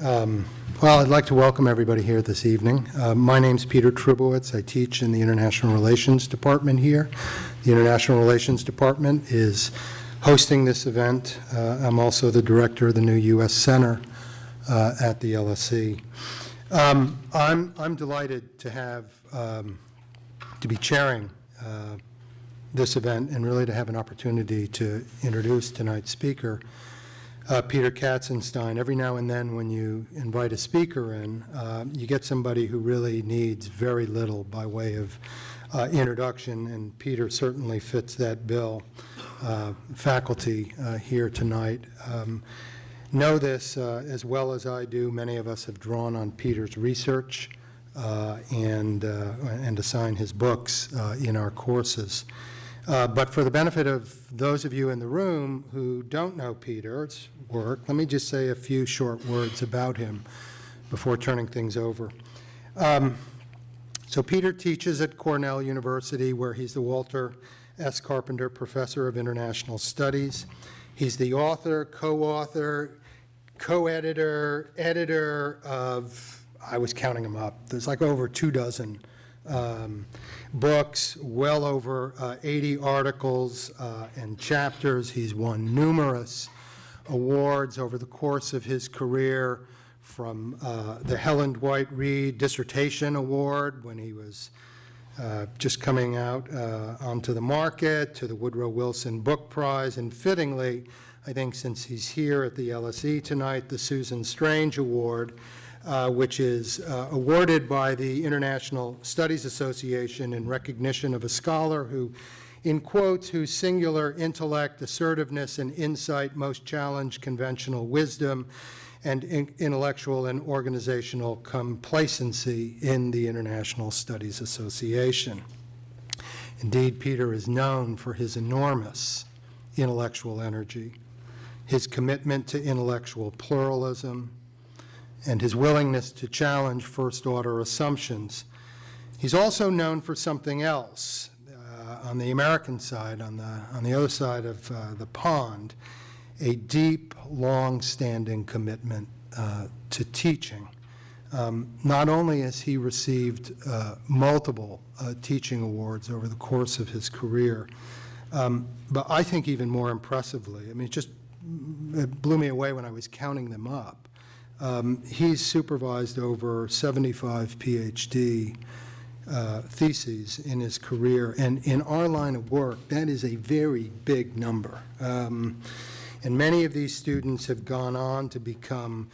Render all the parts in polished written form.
Well, I'd like to welcome everybody here this evening. My name's Peter Trubowitz. I teach in the International Relations Department here. The International Relations Department is hosting this event. I'm also the director of the new US Center at the LSE. I'm delighted to have to be chairing this event and really to have an opportunity to introduce tonight's speaker, Peter Katzenstein. Every now and then when you invite a speaker in, you get somebody who really needs very little by way of introduction, and Peter certainly fits that bill. Faculty here tonight know this as well as I do. Many of us have drawn on Peter's research and assigned his books in our courses. But for the benefit of those of you in the room who don't know Peter's work, let me just say a few short words about him before turning things over. So Peter teaches at Cornell University, where he's the Walter S. Carpenter Professor of International Studies. He's the author, co-author, co-editor, editor of, I was counting them up, there's like over 24 books, well over 80 articles and chapters. He's won numerous awards over the course of his career, from the Helen Dwight Reed Dissertation Award when he was just coming out onto the market, to the Woodrow Wilson Book Prize, and fittingly, I think since he's here at the LSE tonight, the Susan Strange Award, which is awarded by the International Studies Association in recognition of a scholar who, in quotes, whose singular intellect, assertiveness, and insight most challenge conventional wisdom and intellectual and organizational complacency in the International Studies Association. Indeed, Peter is known for his enormous intellectual energy, his commitment to intellectual pluralism, and his willingness to challenge first-order assumptions. He's also known for something else. On the American side, on the other side of the pond, a deep, long-standing commitment to teaching. Not only has he received multiple teaching awards over the course of his career, but I think even more impressively, I mean, it blew me away when I was counting them up. He's supervised over 75 PhD theses in his career, and in our line of work, that is a very big number. And many of these students have gone on to become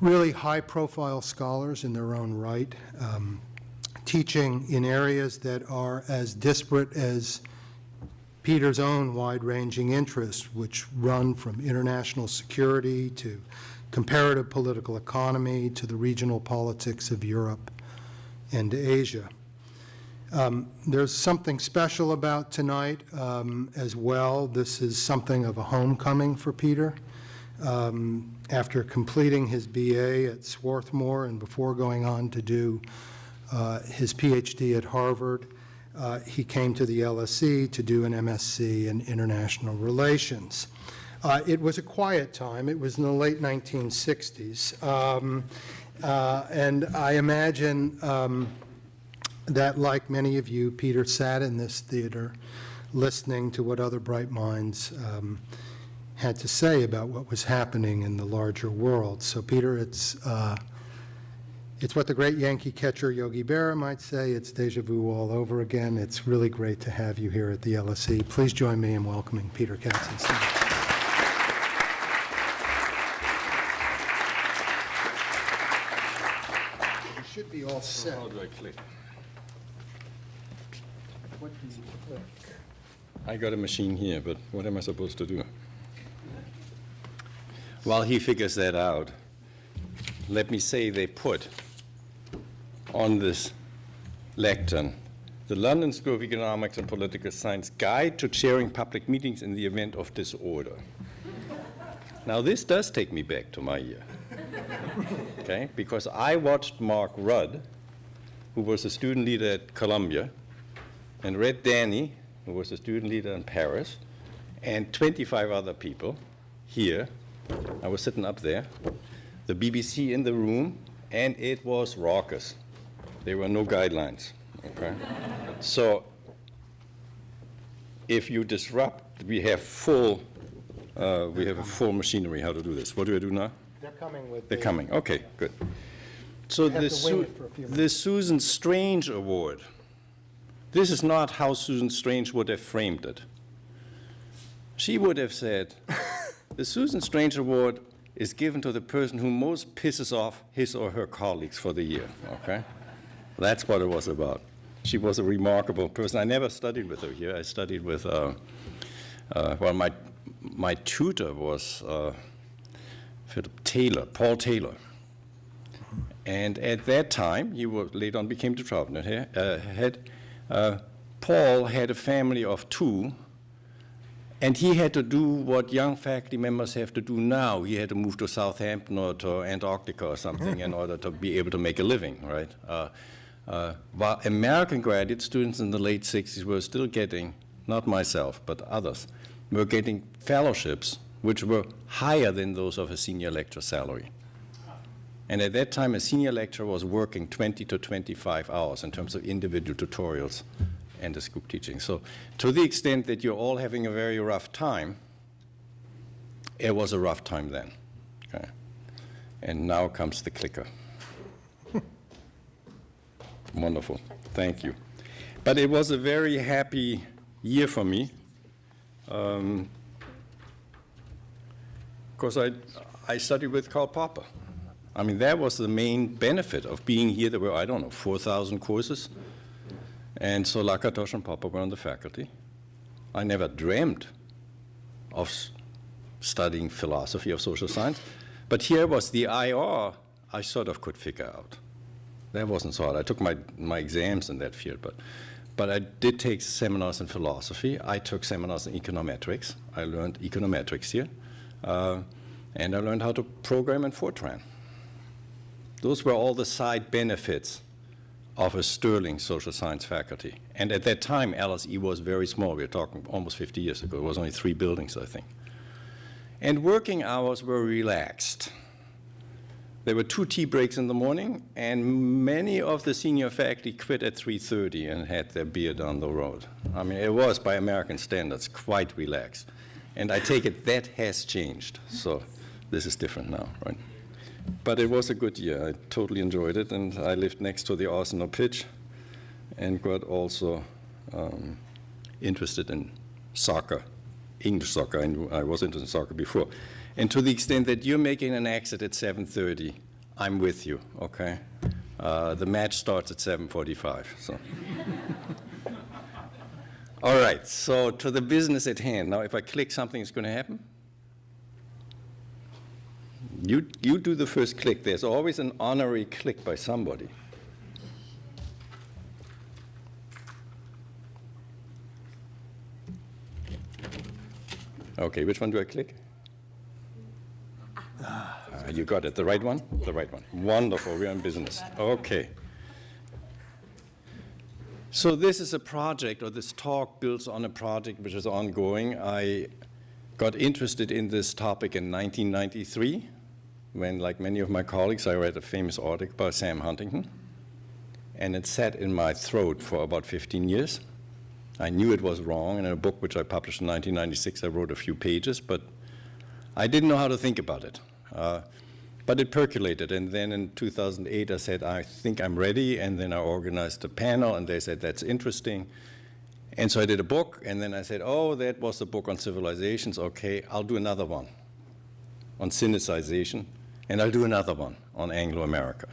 really high-profile scholars in their own right, teaching in areas that are as disparate as Peter's own wide-ranging interests, which run from international security to comparative political economy to the regional politics of Europe and Asia. There's something special about tonight as well. This is something of a homecoming for Peter. After completing his BA at Swarthmore and before going on to do his PhD at Harvard, he came to the LSE to do an MSc in International Relations. It was a quiet time. It was in the late 1960s. And I imagine that, like many of you, Peter sat in this theater listening to what other bright minds had to say about what was happening in the larger world. So, Peter, it's what the great Yankee catcher Yogi Berra might say. It's deja vu all over again. It's really great to have you here at the LSE. Please join me in welcoming Peter Katzenstein. Should be all set. How do I click? What do you click? I got a machine here, but what am I supposed to do? While he figures that out, let me say they put on this lectern the London School of Economics and Political Science Guide to Chairing Public Meetings in the Event of Disorder. Now, this does take me back to my year. Okay, because I watched Mark Rudd, who was a student leader at Columbia, and Red Danny, who was a student leader in Paris, and 25 other people here. I was sitting up there. the BBC in the room, and it was raucous. There were no guidelines, okay? So if you disrupt, we have a full machinery how to do this. What do I do now? They're coming with. They're coming, okay, good. So have to wait for a few minutes. the Susan Strange Award, this is not how Susan Strange would have framed it. She would have said, the Susan Strange Award is given to the person who most pisses off his or her colleagues for the year, okay? That's what it was about. She was a remarkable person. I never studied with her here. I studied with, well, my tutor was Paul Taylor. And at that time, he later on became the Trubowitz head. Paul had a family of 2, and he had to do what young faculty members have to do now. He had to move to Southampton or to Antarctica or something in order to be able to make a living, right? While American graduate students in the late 60s were still getting, not myself, but others, were getting fellowships which were higher than those of a senior lecturer salary. And at that time, a senior lecturer was working 20 to 25 hours in terms of individual tutorials and this group teaching. So to the extent that you're all having a very rough time, it was a rough time then. Okay? And now comes the clicker. Wonderful. Thank you. But it was a very happy year for me. Because I studied with Karl Popper. I mean, that was the main benefit of being here. There were, I don't know, 4,000 courses. And so Lakatos and Popper were on the faculty. I never dreamt of studying philosophy of social science. But here was the IR I sort of could figure out. That wasn't so hard. I took my exams in that field. But I did take seminars in philosophy. I took seminars in econometrics. I learned econometrics here. And I learned how to program in Fortran. Those were all the side benefits of a sterling social science faculty. And at that time, LSE was very small. We were talking almost 50 years ago. It was only 3 buildings, I think. And working hours were relaxed. There were 2 tea breaks in the morning, and many of the senior faculty quit at 3:30 and had their beer down the road. I mean, it was, by American standards, quite relaxed. And I take it that has changed. So this is different now, right? But it was a good year. I totally enjoyed it, and I lived next to the Arsenal pitch and got also interested in soccer, English soccer. I was interested in soccer before. And to the extent that you're making an exit at 7:30, I'm with you, okay? The match starts at 7:45, so. All right, so to the business at hand. Now, if I click, something is going to happen. You do the first click. There's always an honorary click by somebody. Okay, which one do I click? You got it. The right one? The right one. Wonderful. We're in business. Okay. So this is a project, or this talk builds on a project which is ongoing. I got interested in this topic in 1993 when, like many of my colleagues, I read a famous article by Sam Huntington. And it sat in my throat for about 15 years. I knew it was wrong. And in a book which I published in 1996, I wrote a few pages, but I didn't know how to think about it. But it percolated, and then in 2008 I said, I think I'm ready, and then I organized a panel, and they said, that's interesting. And so I did a book, and then I said, oh, that was the book on civilizations. Okay, I'll do another one on synesization, and I'll do another one on Anglo-America.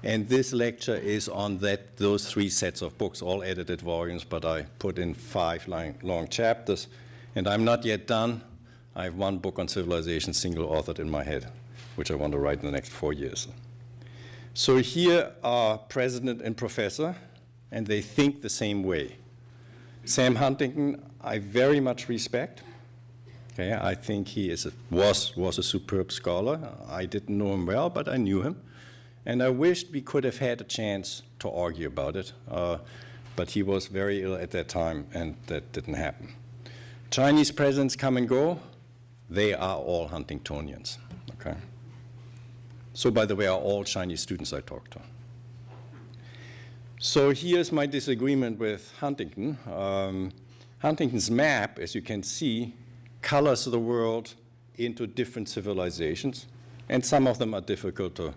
And this lecture is on those 3 sets of books, all edited volumes, but I put in 5 long chapters, and I'm not yet done. I have 1 book on civilization, single-authored in my head, which I want to write in the next 4 years. So here are president and professor, and they think the same way. Sam Huntington, I very much respect. Okay, I think he was a superb scholar. I didn't know him well, but I knew him. And I wished we could have had a chance to argue about it, but he was very ill at that time, and that didn't happen. Chinese presidents come and go. They are all Huntingtonians, okay? So, by the way, are all Chinese students I talked to. So here's my disagreement with Huntington. Huntington's map, as you can see, colors the world into different civilizations, and some of them are difficult to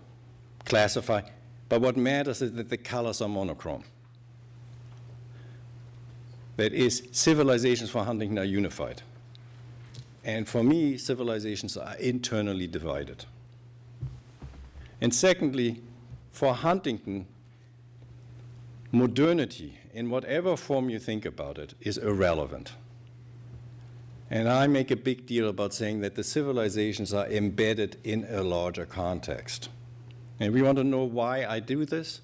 classify, but what matters is that the colors are monochrome. That is, civilizations for Huntington are unified. And for me, civilizations are internally divided. And secondly, for Huntington, modernity, in whatever form you think about it, is irrelevant. And I make a big deal about saying that the civilizations are embedded in a larger context. And we want to know why I do this?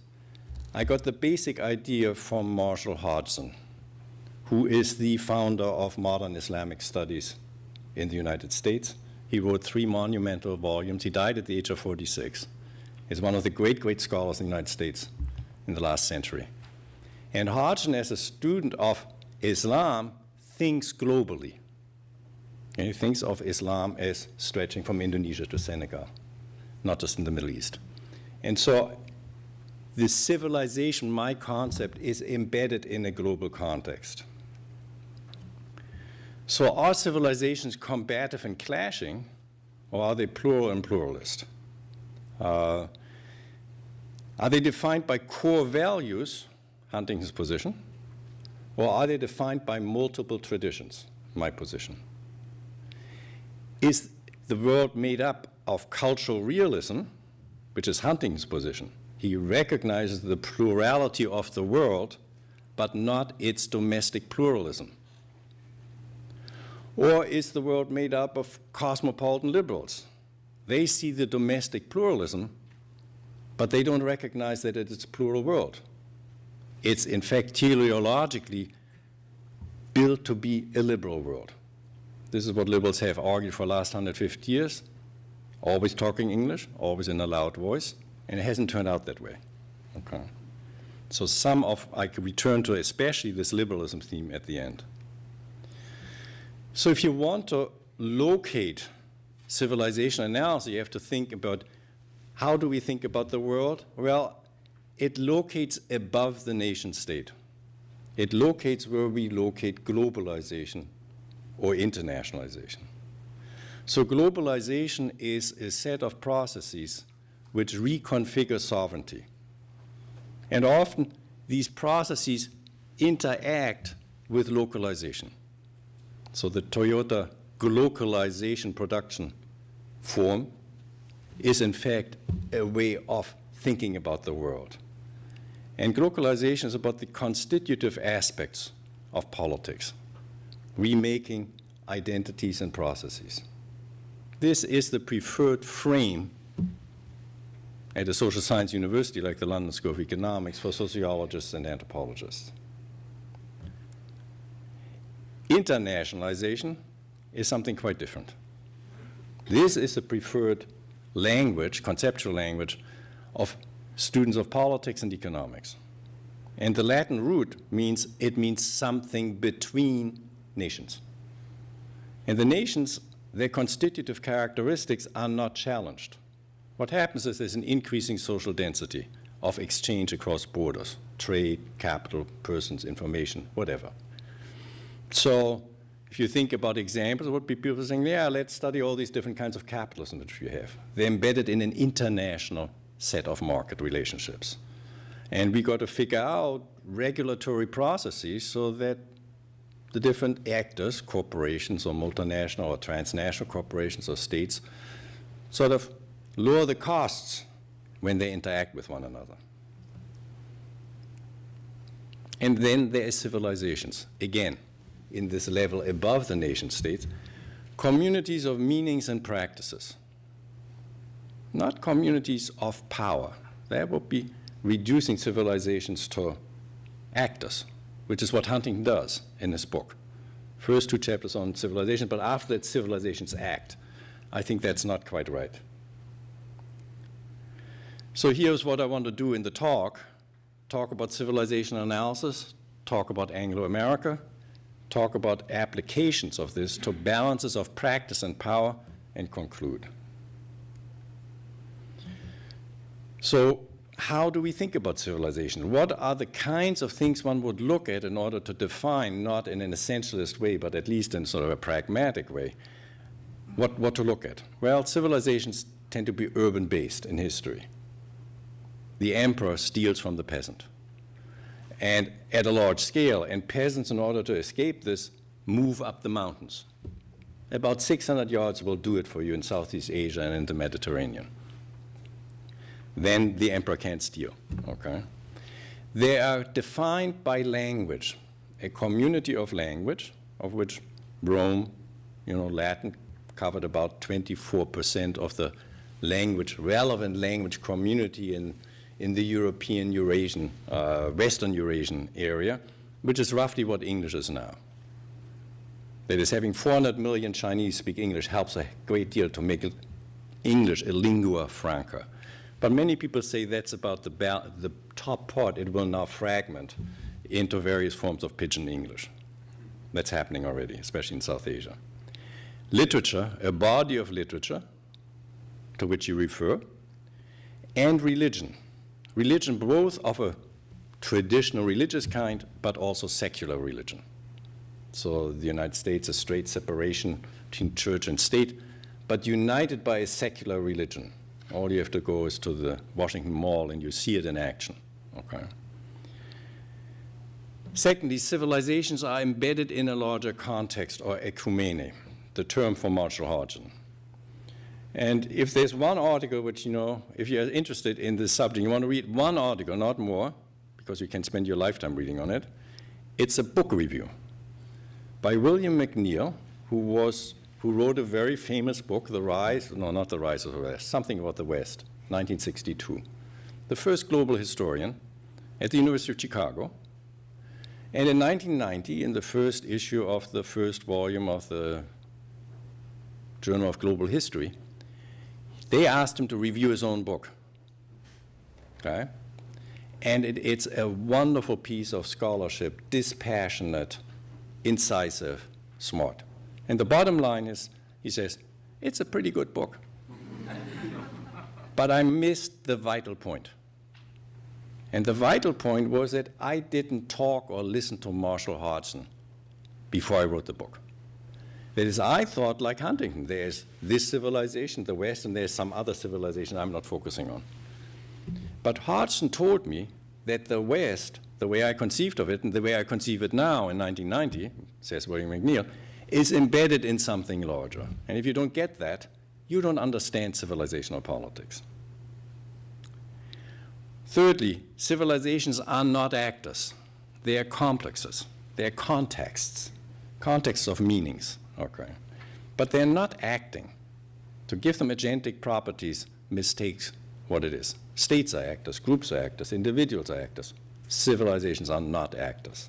I got the basic idea from Marshall Hodgson, who is the founder of modern Islamic studies in the United States. He wrote 3 monumental volumes. He died at the age of 46. He's one of the great, great scholars in the United States in the last century. And Hodgson, as a student of Islam, thinks globally. And he thinks of Islam as stretching from Indonesia to Senegal, not just in the Middle East. And so the civilization, my concept, is embedded in a global context. So are civilizations combative and clashing, or are they plural and pluralist? Are they defined by core values, Huntington's position, or are they defined by multiple traditions, my position? Is the world made up of cultural realism, which is Huntington's position? He recognizes the plurality of the world, but not its domestic pluralism. Or is the world made up of cosmopolitan liberals? They see the domestic pluralism, but they don't recognize that it's a plural world. It's, in fact, teleologically built to be a liberal world. This is what liberals have argued for the last 150 years, always talking English, always in a loud voice, and it hasn't turned out that way. Okay. So I could return to especially this liberalism theme at the end. So if you want to locate civilization analysis, you have to think about how do we think about the world? Well, it locates above the nation state. It locates where we locate globalization or internationalization. So globalization is a set of processes which reconfigure sovereignty. And often these processes interact with localization. So the Toyota glocalization production form is in fact a way of thinking about the world. And glocalization is about the constitutive aspects of politics, remaking identities and processes. This is the preferred frame at a social science university like the London School of Economics for sociologists and anthropologists. Internationalization is something quite different. This is the preferred language, conceptual language, of students of politics and economics. And the Latin root means something between nations. And the nations, their constitutive characteristics are not challenged. What happens is there's an increasing social density of exchange across borders, trade, capital, persons, information, whatever. So if you think about examples, what people are saying, yeah, let's study all these different kinds of capitalism which we have. They're embedded in an international set of market relationships. And we got to figure out regulatory processes so that the different actors, corporations or multinational or transnational corporations or states, sort of lower the costs when they interact with one another. And then there is civilizations, again, in this level above the nation states, communities of meanings and practices, not communities of power. That would be reducing civilizations to actors, which is what Huntington does in this book. First 2 chapters on civilization, but after that, civilizations act. I think that's not quite right. So here's what I want to do in the talk about civilization analysis, talk about Anglo-America, talk about applications of this to balances of practice and power, and conclude. So how do we think about civilization? What are the kinds of things one would look at in order to define, not in an essentialist way, but at least in sort of a pragmatic way, what to look at? Well, civilizations tend to be urban-based in history. The emperor steals from the peasant, and at a large scale, and peasants, in order to escape this, move up the mountains. About 600 yards will do it for you in Southeast Asia and in the Mediterranean. Then the emperor can't steal, okay? They are defined by language, a community of language, of which Rome, Latin covered about 24% of the relevant language community in the European Eurasian, Western Eurasian area, which is roughly what English is now. That is, having 400 million Chinese speak English helps a great deal to make English a lingua franca. But many people say that's about the top part. It will now fragment into various forms of pidgin English. That's happening already, especially in South Asia. Literature, a body of literature to which you refer, and religion. Religion both of a traditional religious kind, but also secular religion. So the United States, a straight separation between church and state, but united by a secular religion. All you have to go is to the Washington Mall and you see it in action, okay? Secondly, civilizations are embedded in a larger context, or ecumene, the term for Marshall Hodgson. And if there's one article which, if you're interested in this subject, you want to read one article, not more, because you can spend your lifetime reading on it, it's a book review by William McNeill, who wrote a very famous book, The Rise, no, not The Rise of the West, something about the West, 1962. The first global historian at the University of Chicago. And in 1990, in the first issue of the first volume of the Journal of Global History, they asked him to review his own book, okay? And it's a wonderful piece of scholarship, dispassionate, incisive, smart. And the bottom line is, he says, it's a pretty good book. But I missed the vital point. And the vital point was that I didn't talk or listen to Marshall Hodgson before I wrote the book. That is, I thought, like Huntington, there's this civilization, the West, and there's some other civilization I'm not focusing on. But Hodgson told me that the West, the way I conceived of it, and the way I conceive it now in 1990, says William McNeill, is embedded in something larger. And if you don't get that, you don't understand civilizational politics. Thirdly, civilizations are not actors. They are complexes. They are contexts of meanings, okay? But they're not acting. To give them agentic properties mistakes what it is. States are actors, groups are actors, individuals are actors. Civilizations are not actors.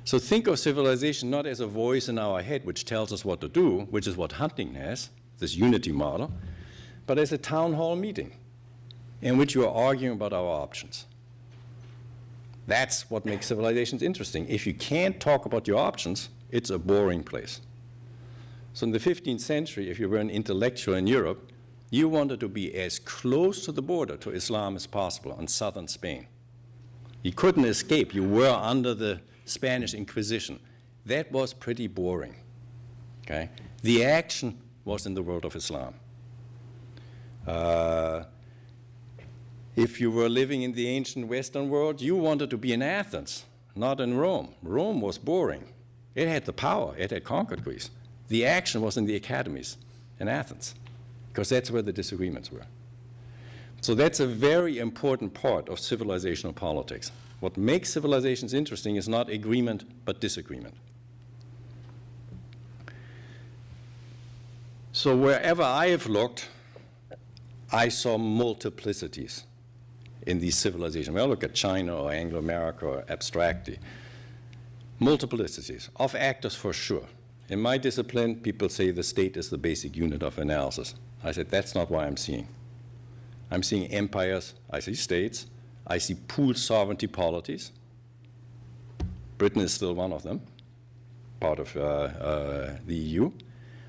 So think of civilization not as a voice in our head which tells us what to do, which is what Huntington has, this unity model, but as a town hall meeting in which you are arguing about our options. That's what makes civilizations interesting. If you can't talk about your options, it's a boring place. So in the 15th century, if you were an intellectual in Europe, you wanted to be as close to the border to Islam as possible on southern Spain. You couldn't escape. You were under the Spanish Inquisition. That was pretty boring, okay? The action was in the world of Islam. If you were living in the ancient Western world, you wanted to be in Athens, not in Rome. Rome was boring. It had the power. It had conquered Greece. The action was in the academies in Athens, because that's where the disagreements were. So that's a very important part of civilizational politics. What makes civilizations interesting is not agreement, but disagreement. So wherever I have looked, I saw multiplicities in these civilizations. When I look at China or Anglo-America or abstractly, multiplicities of actors for sure. In my discipline, people say the state is the basic unit of analysis. I said, that's not what I'm seeing. I'm seeing empires, I see states, I see pooled sovereignty polities. Britain is still one of them, part of the EU.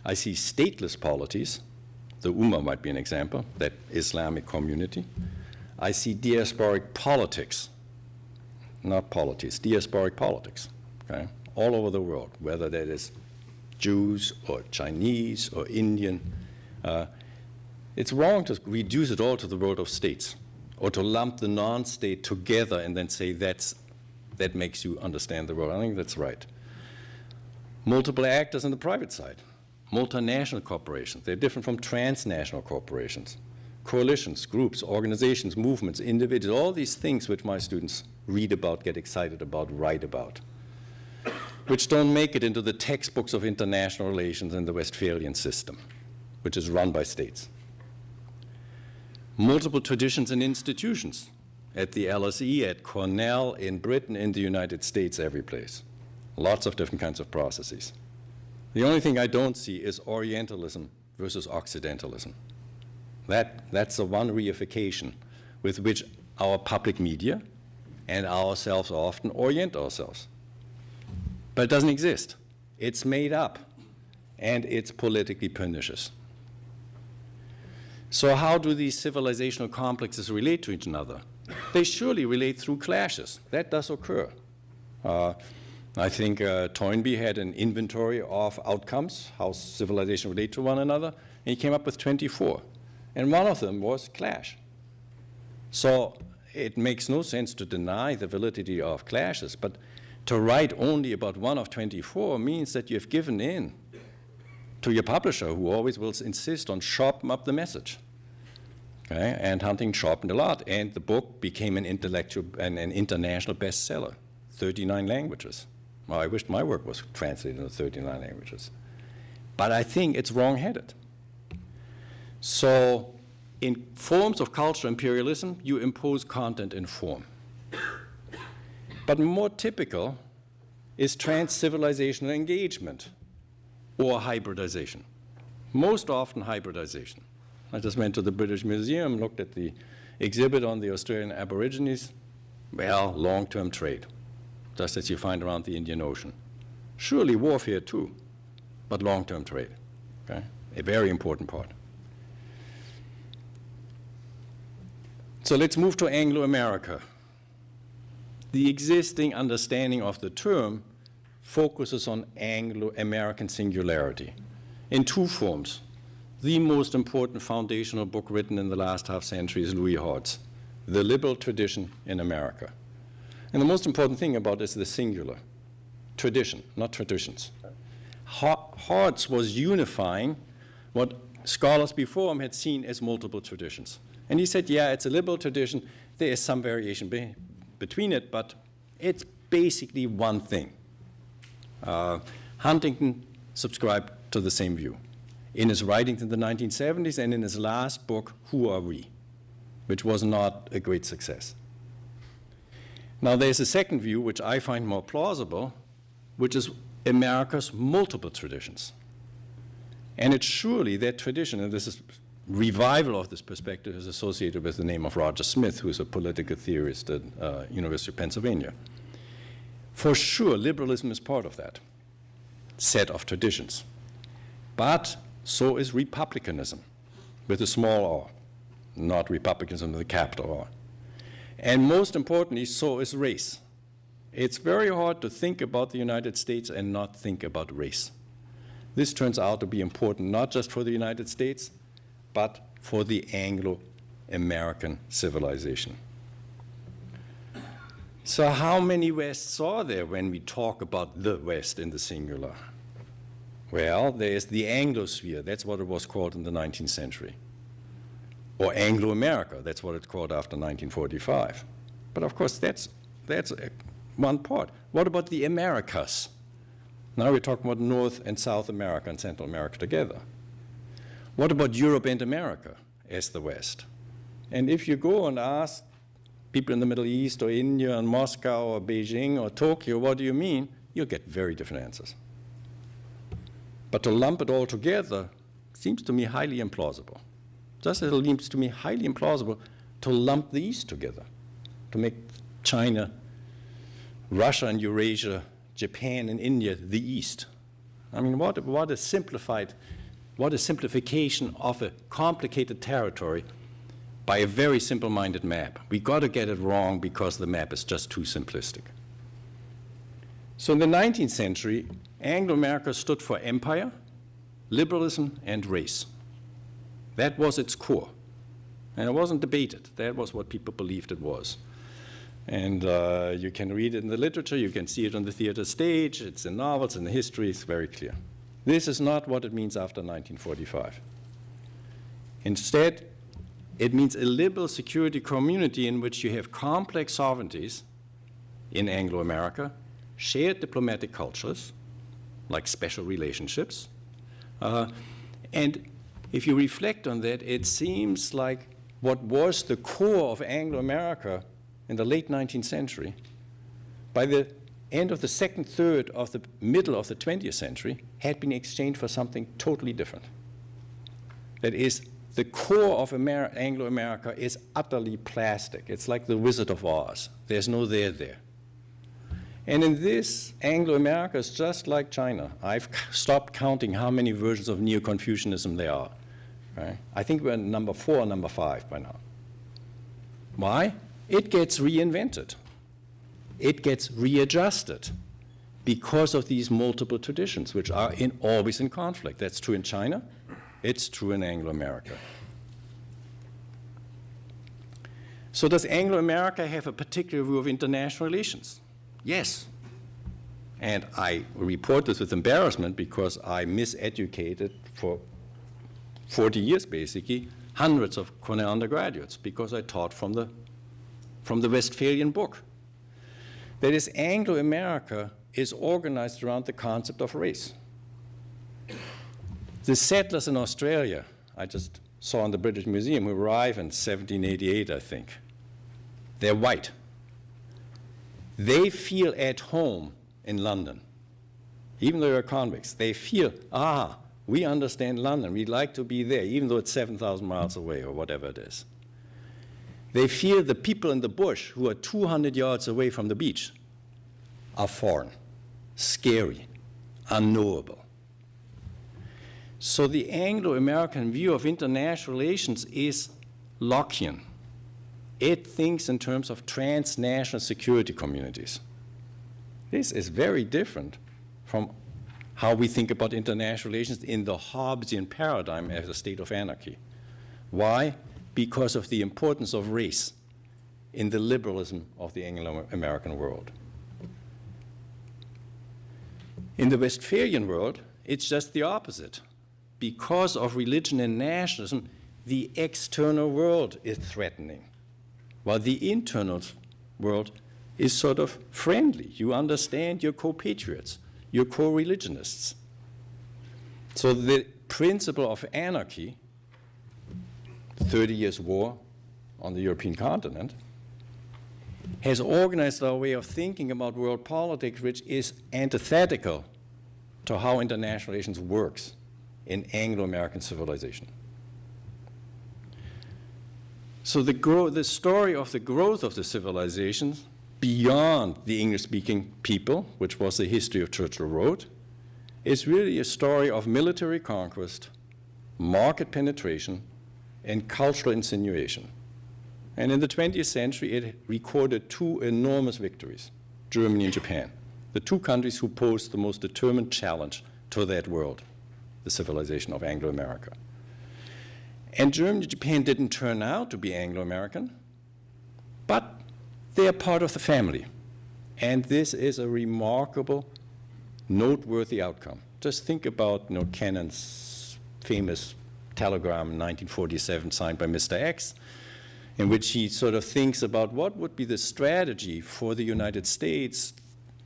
I see stateless polities, The Ummah might be an example, that Islamic community. I see diasporic politics, not politics, diasporic politics, okay, all over the world, whether that is Jews or Chinese or Indian. It's wrong to reduce it all to the world of states or to lump the non-state together and then say that makes you understand the world. I think that's right. Multiple actors on the private side, multinational corporations. They're different from transnational corporations. Coalitions, groups, organizations, movements, individuals, all these things which my students read about, get excited about, write about, which don't make it into the textbooks of international relations in the Westphalian system, which is run by states. Multiple traditions and institutions at the LSE, at Cornell, in Britain, in the United States, every place. Lots of different kinds of processes. The only thing I don't see is Orientalism versus Occidentalism. That's the one reification with which our public media and ourselves often orient ourselves. But it doesn't exist. It's made up, and it's politically pernicious. So how do these civilizational complexes relate to each other? They surely relate through clashes. That does occur. I think Toynbee had an inventory of outcomes, how civilizations relate to one another, and he came up with 24. And one of them was clash. So it makes no sense to deny the validity of clashes, but to write only about one of 24 means that you've given in to your publisher, who always will insist on sharpen up the message. Okay? And Huntington sharpened a lot, and the book became an intellectual and an international bestseller, 39 languages. Well, I wished my work was translated into 39 languages. But I think it's wrong-headed. So in forms of cultural imperialism, you impose content in form. But more typical is trans-civilizational engagement or hybridization. Most often hybridization. I just went to the British Museum, looked at the exhibit on the Australian Aborigines. Well, long-term trade, just as you find around the Indian Ocean. Surely warfare too, but long-term trade, okay? A very important part. So let's move to Anglo-America. The existing understanding of the term focuses on Anglo-American singularity in two forms. The most important foundational book written in the last half century is Louis Hart's, The Liberal Tradition in America. And the most important thing about it is the singular, tradition, not traditions. Hart's was unifying what scholars before him had seen as multiple traditions. And he said, yeah, it's a liberal tradition. There is some variation between it, but it's basically one thing. Huntington subscribed to the same view in his writings in the 1970s and in his last book, Who Are We?, which was not a great success. Now, there's a second view, which I find more plausible, which is America's multiple traditions. And it's surely that tradition, and this is revival of this perspective is associated with the name of Roger Smith, who is a political theorist at University of Pennsylvania. For sure, liberalism is part of that set of traditions. But so is republicanism, with a small r, not republicanism with a capital R. And most importantly, so is race. It's very hard to think about the United States and not think about race. This turns out to be important not just for the United States, but for the Anglo-American civilization. So how many Wests are there when we talk about the West in the singular? Well, there's the Anglosphere. That's what it was called in the 19th century. Or Anglo-America. That's what it's called after 1945. But of course, that's one part. What about the Americas? Now we're talking about North and South America and Central America together. What about Europe and America as the West? And if you go and ask people in the Middle East or India and Moscow or Beijing or Tokyo, what do you mean? You'll get very different answers. But to lump it all together seems to me highly implausible. Just as it seems to me highly implausible to lump these together, to make China, Russia and Eurasia, Japan and India the East. I mean, what a simplified what a simplification of a complicated territory by a very simple-minded map. We got to get it wrong because the map is just too simplistic. So in the 19th century, Anglo-America stood for empire, liberalism, and race. That was its core. And it wasn't debated. That was what people believed it was. And you can read it in the literature, you can see it on the theater stage, it's in novels, in the history, it's very clear. This is not what it means after 1945. Instead, it means a liberal security community in which you have complex sovereignties in Anglo-America, shared diplomatic cultures, like special relationships. And if you reflect on that, it seems like what was the core of Anglo-America in the late 19th century, by the end of the second third of the middle of the 20th century, had been exchanged for something totally different. That is, the core of Anglo-America is utterly plastic. It's like the Wizard of Oz. There's no there. And in this, Anglo-America is just like China. I've stopped counting how many versions of Neo-Confucianism there are. Right? I think we're number 4 or number 5 by now. Why? It gets reinvented. It gets readjusted because of these multiple traditions, which are always in conflict. That's true in China. It's true in Anglo-America. So does Anglo-America have a particular view of international relations? Yes. And I report this with embarrassment because I miseducated for 40 years, basically, hundreds of Cornell undergraduates because I taught from the Westphalian book. That is, Anglo-America is organized around the concept of race. The settlers in Australia, I just saw in the British Museum, who arrived in 1788, I think, they're white. They feel at home in London. Even though they're convicts, they feel, we understand London. We'd like to be there, even though it's 7,000 miles away or whatever it is. They feel the people in the bush who are 200 yards away from the beach are foreign, scary, unknowable. So the Anglo-American view of international relations is Lockean. It thinks in terms of transnational security communities. This is very different from how we think about international relations in the Hobbesian paradigm as a state of anarchy. Why? Because of the importance of race in the liberalism of the Anglo-American world. In the Westphalian world, it's just the opposite. Because of religion and nationalism, the external world is threatening, while the internal world is sort of friendly. You understand your co-patriots, your co-religionists. So the principle of anarchy, 30 Years' War on the European continent, has organized our way of thinking about world politics, which is antithetical to how international relations works in Anglo-American civilization. So the story of the growth of the civilizations beyond the English-speaking people, which was the history of Churchill wrote, is really a story of military conquest, market penetration, and cultural insinuation. And in the 20th century, it recorded 2 enormous victories, Germany and Japan, the 2 countries who posed the most determined challenge to that world, the civilization of Anglo-America. And Germany and Japan didn't turn out to be Anglo-American, but they are part of the family. And this is a remarkable, noteworthy outcome. Just think about Kennan's famous telegram in 1947 signed by Mr. X, in which he sort of thinks about what would be the strategy for the United States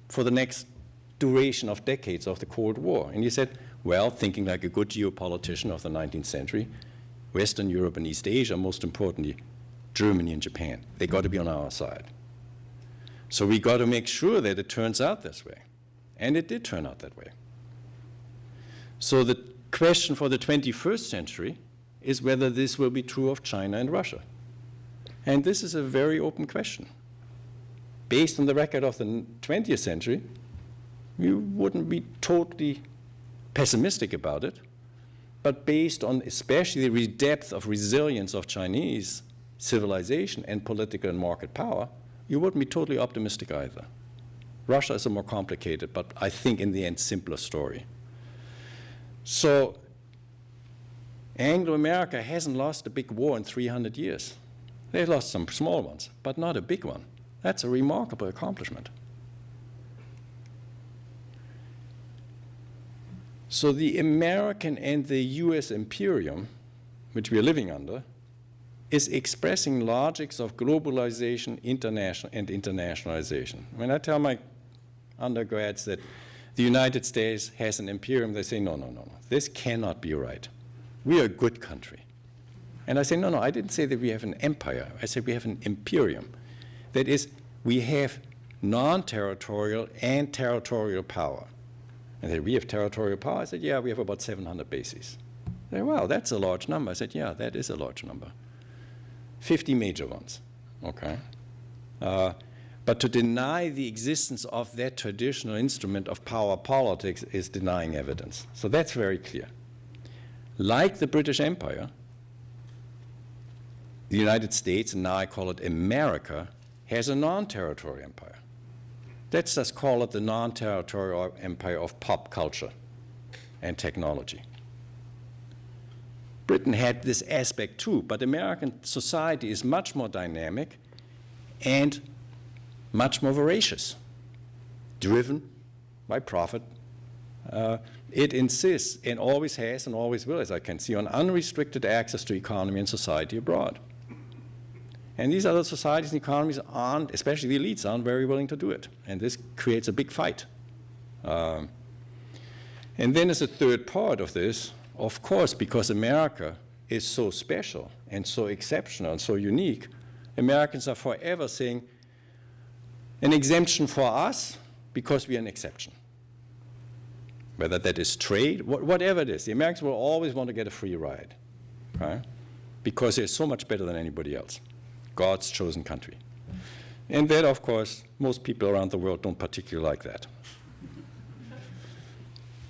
for the next duration of decades of the Cold War. And he said, well, thinking like a good geopolitician of the 19th century, Western Europe and East Asia, most importantly, Germany and Japan, they got to be on our side. So we got to make sure that it turns out this way. And it did turn out that way. So the question for the 21st century is whether this will be true of China and Russia. And this is a very open question. Based on the record of the 20th century, you wouldn't be totally pessimistic about it, but based on especially the depth of resilience of Chinese civilization and political and market power, you wouldn't be totally optimistic either. Russia is a more complicated, but I think in the end simpler story. So Anglo-America hasn't lost a big war in 300 years. They've lost some small ones, but not a big one. That's a remarkable accomplishment. So the American and the US Imperium, which we are living under, is expressing logics of globalization, internationalization. When I tell my undergrads that the United States has an imperium, they say, no, no, no, no, this cannot be right. We are a good country. And I say, no, no, I didn't say that we have an empire. I said we have an imperium. That is, we have non-territorial and territorial power. And they say, we have territorial power? I said, yeah, we have about 700 bases. They say, wow, that's a large number. I said, yeah, that is a large number. 50 major ones, okay? But to deny the existence of that traditional instrument of power politics is denying evidence. So that's very clear. Like the British Empire, the United States, and now I call it America, has a non-territorial empire. Let's just call it the non-territorial empire of pop culture and technology. Britain had this aspect too, but American society is much more dynamic and much more voracious, driven by profit. It insists, and always has and always will, as I can see, on unrestricted access to economy and society abroad. And these other societies and economies aren't, especially the elites, aren't very willing to do it. And this creates a big fight. And then as a third part of this, of course, because America is so special and so exceptional and so unique, Americans are forever saying an exemption for us because we are an exception. Whether that is trade, whatever it is, the Americans will always want to get a free ride, right? Because they're so much better than anybody else. God's chosen country. And that, of course, most people around the world don't particularly like that.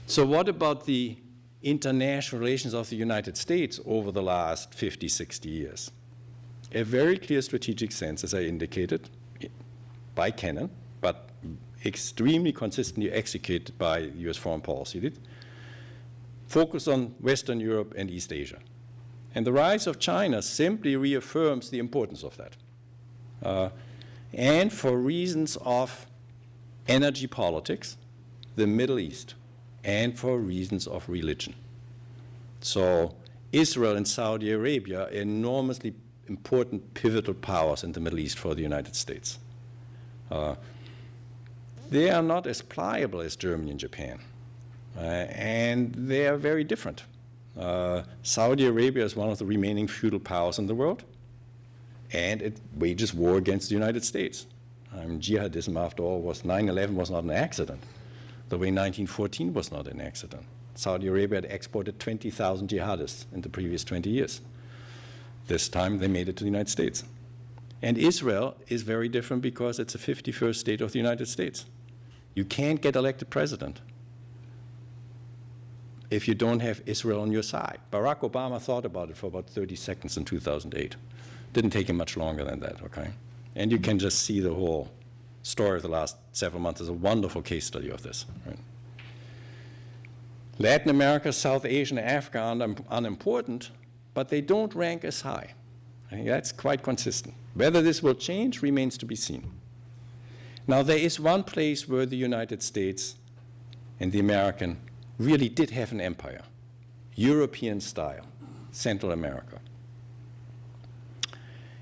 So what about the international relations of the United States over the last 50, 60 years? A very clear strategic sense, as I indicated, by Kennan, but extremely consistently executed by US foreign policy, focus on Western Europe and East Asia. And the rise of China simply reaffirms the importance of that. And for reasons of energy politics, the Middle East, and for reasons of religion. So Israel and Saudi Arabia are enormously important pivotal powers in the Middle East for the United States. They are not as pliable as Germany and Japan, and they are very different. Saudi Arabia is one of the remaining feudal powers in the world, and it wages war against the United States. Jihadism, after all, 9/11 was not an accident, the way 1914 was not an accident. Saudi Arabia had exported 20,000 jihadists in the previous 20 years. This time they made it to the United States. And Israel is very different because it's a 51st state of the United States. You can't get elected president if you don't have Israel on your side. Barack Obama thought about it for about 30 seconds in 2008. Didn't take him much longer than that, okay? And you can just see the whole story of the last several months as a wonderful case study of this, right? Latin America, South Asia, and Africa are unimportant, but they don't rank as high. I think that's quite consistent. Whether this will change remains to be seen. Now, there is one place where the United States and the American really did have an empire, European style, Central America.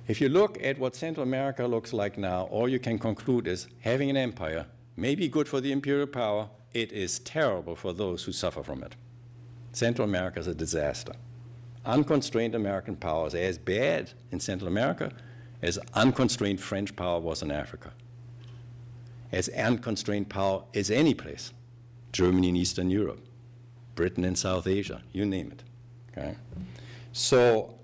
If you look at what Central America looks like now, all you can conclude is having an empire may be good for the imperial power, it is terrible for those who suffer from it. Central America is a disaster. Unconstrained American power is as bad in Central America as unconstrained French power was in Africa. As unconstrained power is any place, Germany in Eastern Europe, Britain in South Asia, you name it. Okay? So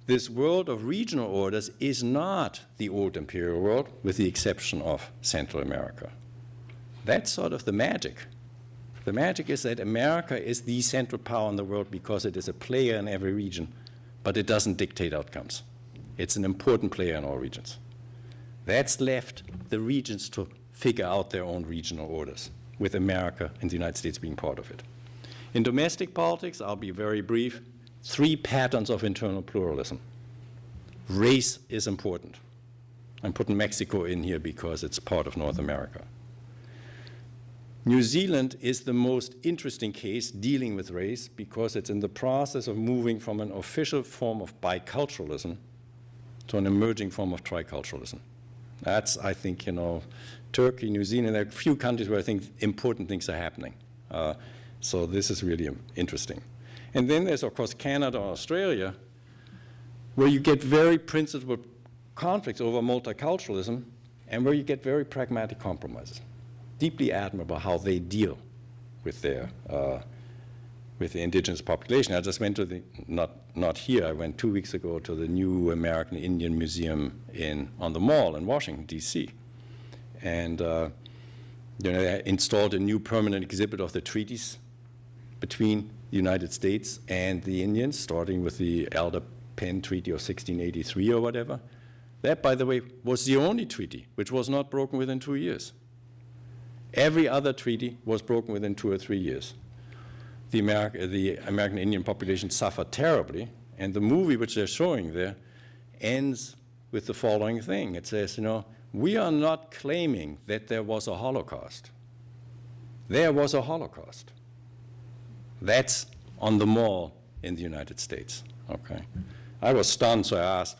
this world of regional orders is not the old imperial world, with the exception of Central America. That's sort of the magic. The magic is that America is the central power in the world because it is a player in every region, but it doesn't dictate outcomes. It's an important player in all regions. That's left the regions to figure out their own regional orders, with America and the United States being part of it. In domestic politics, I'll be very brief, 3 patterns of internal pluralism. Race is important. I'm putting Mexico in here because it's part of North America. New Zealand is the most interesting case dealing with race because it's in the process of moving from an official form of biculturalism to an emerging form of triculturalism. That's, I think, Turkey, New Zealand, there are a few countries where I think important things are happening. So this is really interesting. And then there's, of course, Canada or Australia, where you get very principled conflicts over multiculturalism and where you get very pragmatic compromises. Deeply admirable how they deal with the indigenous population. I just went to not here, I went 2 weeks ago to the new American Indian Museum on the Mall in Washington, D.C. And they installed a new permanent exhibit of the treaties between the United States and the Indians, starting with the Elder Penn Treaty of 1683 or whatever. That, by the way, was the only treaty which was not broken within 2 years. Every other treaty was broken within 2 or 3 years. The American Indian population suffered terribly, and the movie which they're showing there ends with the following thing. It says, we are not claiming that there was a Holocaust. There was a Holocaust. That's on the Mall in the United States, okay? I was stunned, so I asked,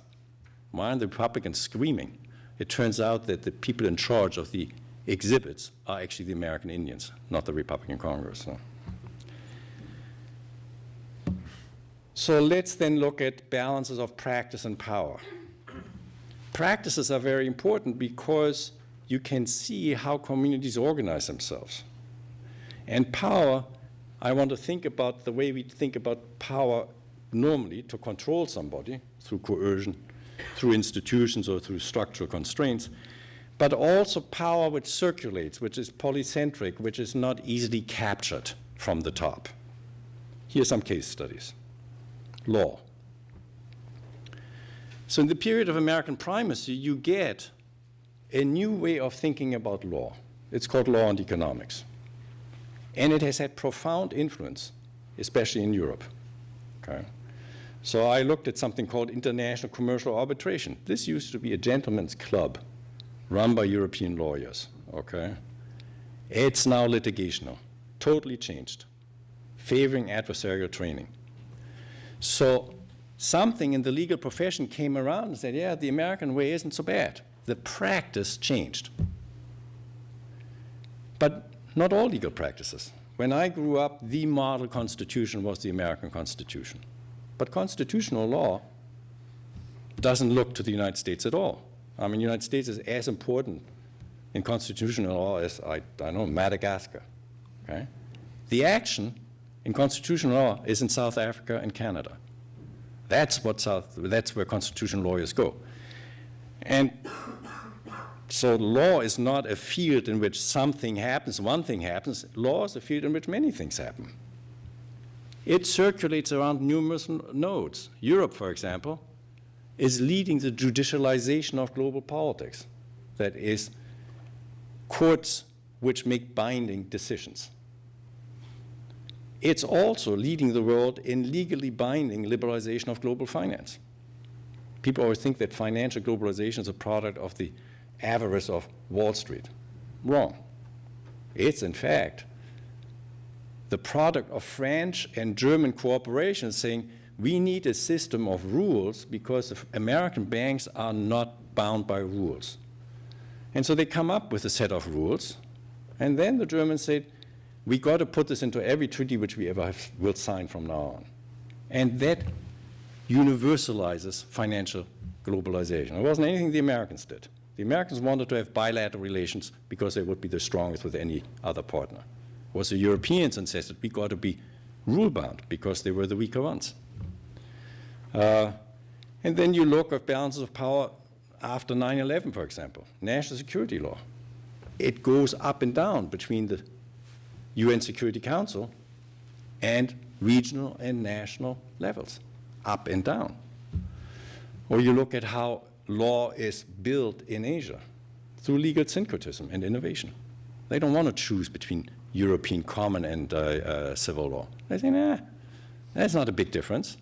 why are the Republicans screaming? It turns out that the people in charge of the exhibits are actually the American Indians, not the Republican Congress. So let's then look at balances of practice and power. Practices are very important because you can see how communities organize themselves. And power, I want to think about the way we think about power normally to control somebody through coercion, through institutions or through structural constraints, but also power which circulates, which is polycentric, which is not easily captured from the top. Here are some case studies. Law. So in the period of American primacy, you get a new way of thinking about law. It's called law and economics. And it has had profound influence, especially in Europe. Okay? So I looked at something called international commercial arbitration. This used to be a gentleman's club run by European lawyers, okay? It's now litigational, totally changed, favoring adversarial training. So something in the legal profession came around and said, yeah, the American way isn't so bad. The practice changed. But not all legal practices. When I grew up, the model constitution was the American Constitution. But constitutional law doesn't look to the United States at all. I mean, the United States is as important in constitutional law as, I don't know, Madagascar, okay? The action in constitutional law is in South Africa and Canada. That's where constitutional lawyers go. And so law is not a field in which something happens, one thing happens. Law is a field in which many things happen. It circulates around numerous nodes. Europe, for example, is leading the judicialization of global politics. That is, courts which make binding decisions. It's also leading the world in legally binding liberalization of global finance. People always think that financial globalization is a product of the avarice of Wall Street. Wrong. It's, in fact, the product of French and German cooperation saying, we need a system of rules because American banks are not bound by rules. And so they come up with a set of rules, and then the Germans said, we got to put this into every treaty which we ever will sign from now on. And that universalizes financial globalization. It wasn't anything the Americans did. The Americans wanted to have bilateral relations because they would be the strongest with any other partner. It was the Europeans insisted we got to be rule-bound because they were the weaker ones. And then you look at balances of power after 9/11, for example, national security law. It goes up and down between the UN Security Council and regional and national levels, up and down. Or you look at how law is built in Asia through legal syncretism and innovation. They don't want to choose between European common and civil law. They say, nah, that's not a big difference.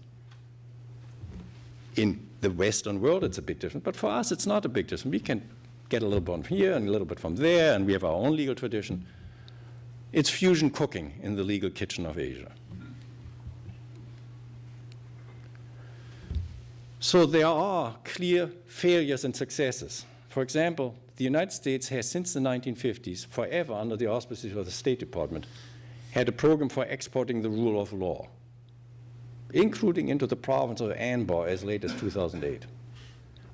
In the Western world, it's a big difference, but for us, it's not a big difference. We can get a little bit from here and a little bit from there, and we have our own legal tradition. It's fusion cooking in the legal kitchen of Asia. So there are clear failures and successes. For example, the United States has, since the 1950s, forever under the auspices of the State Department, had a program for exporting the rule of law, including into the province of Anbar as late as 2008.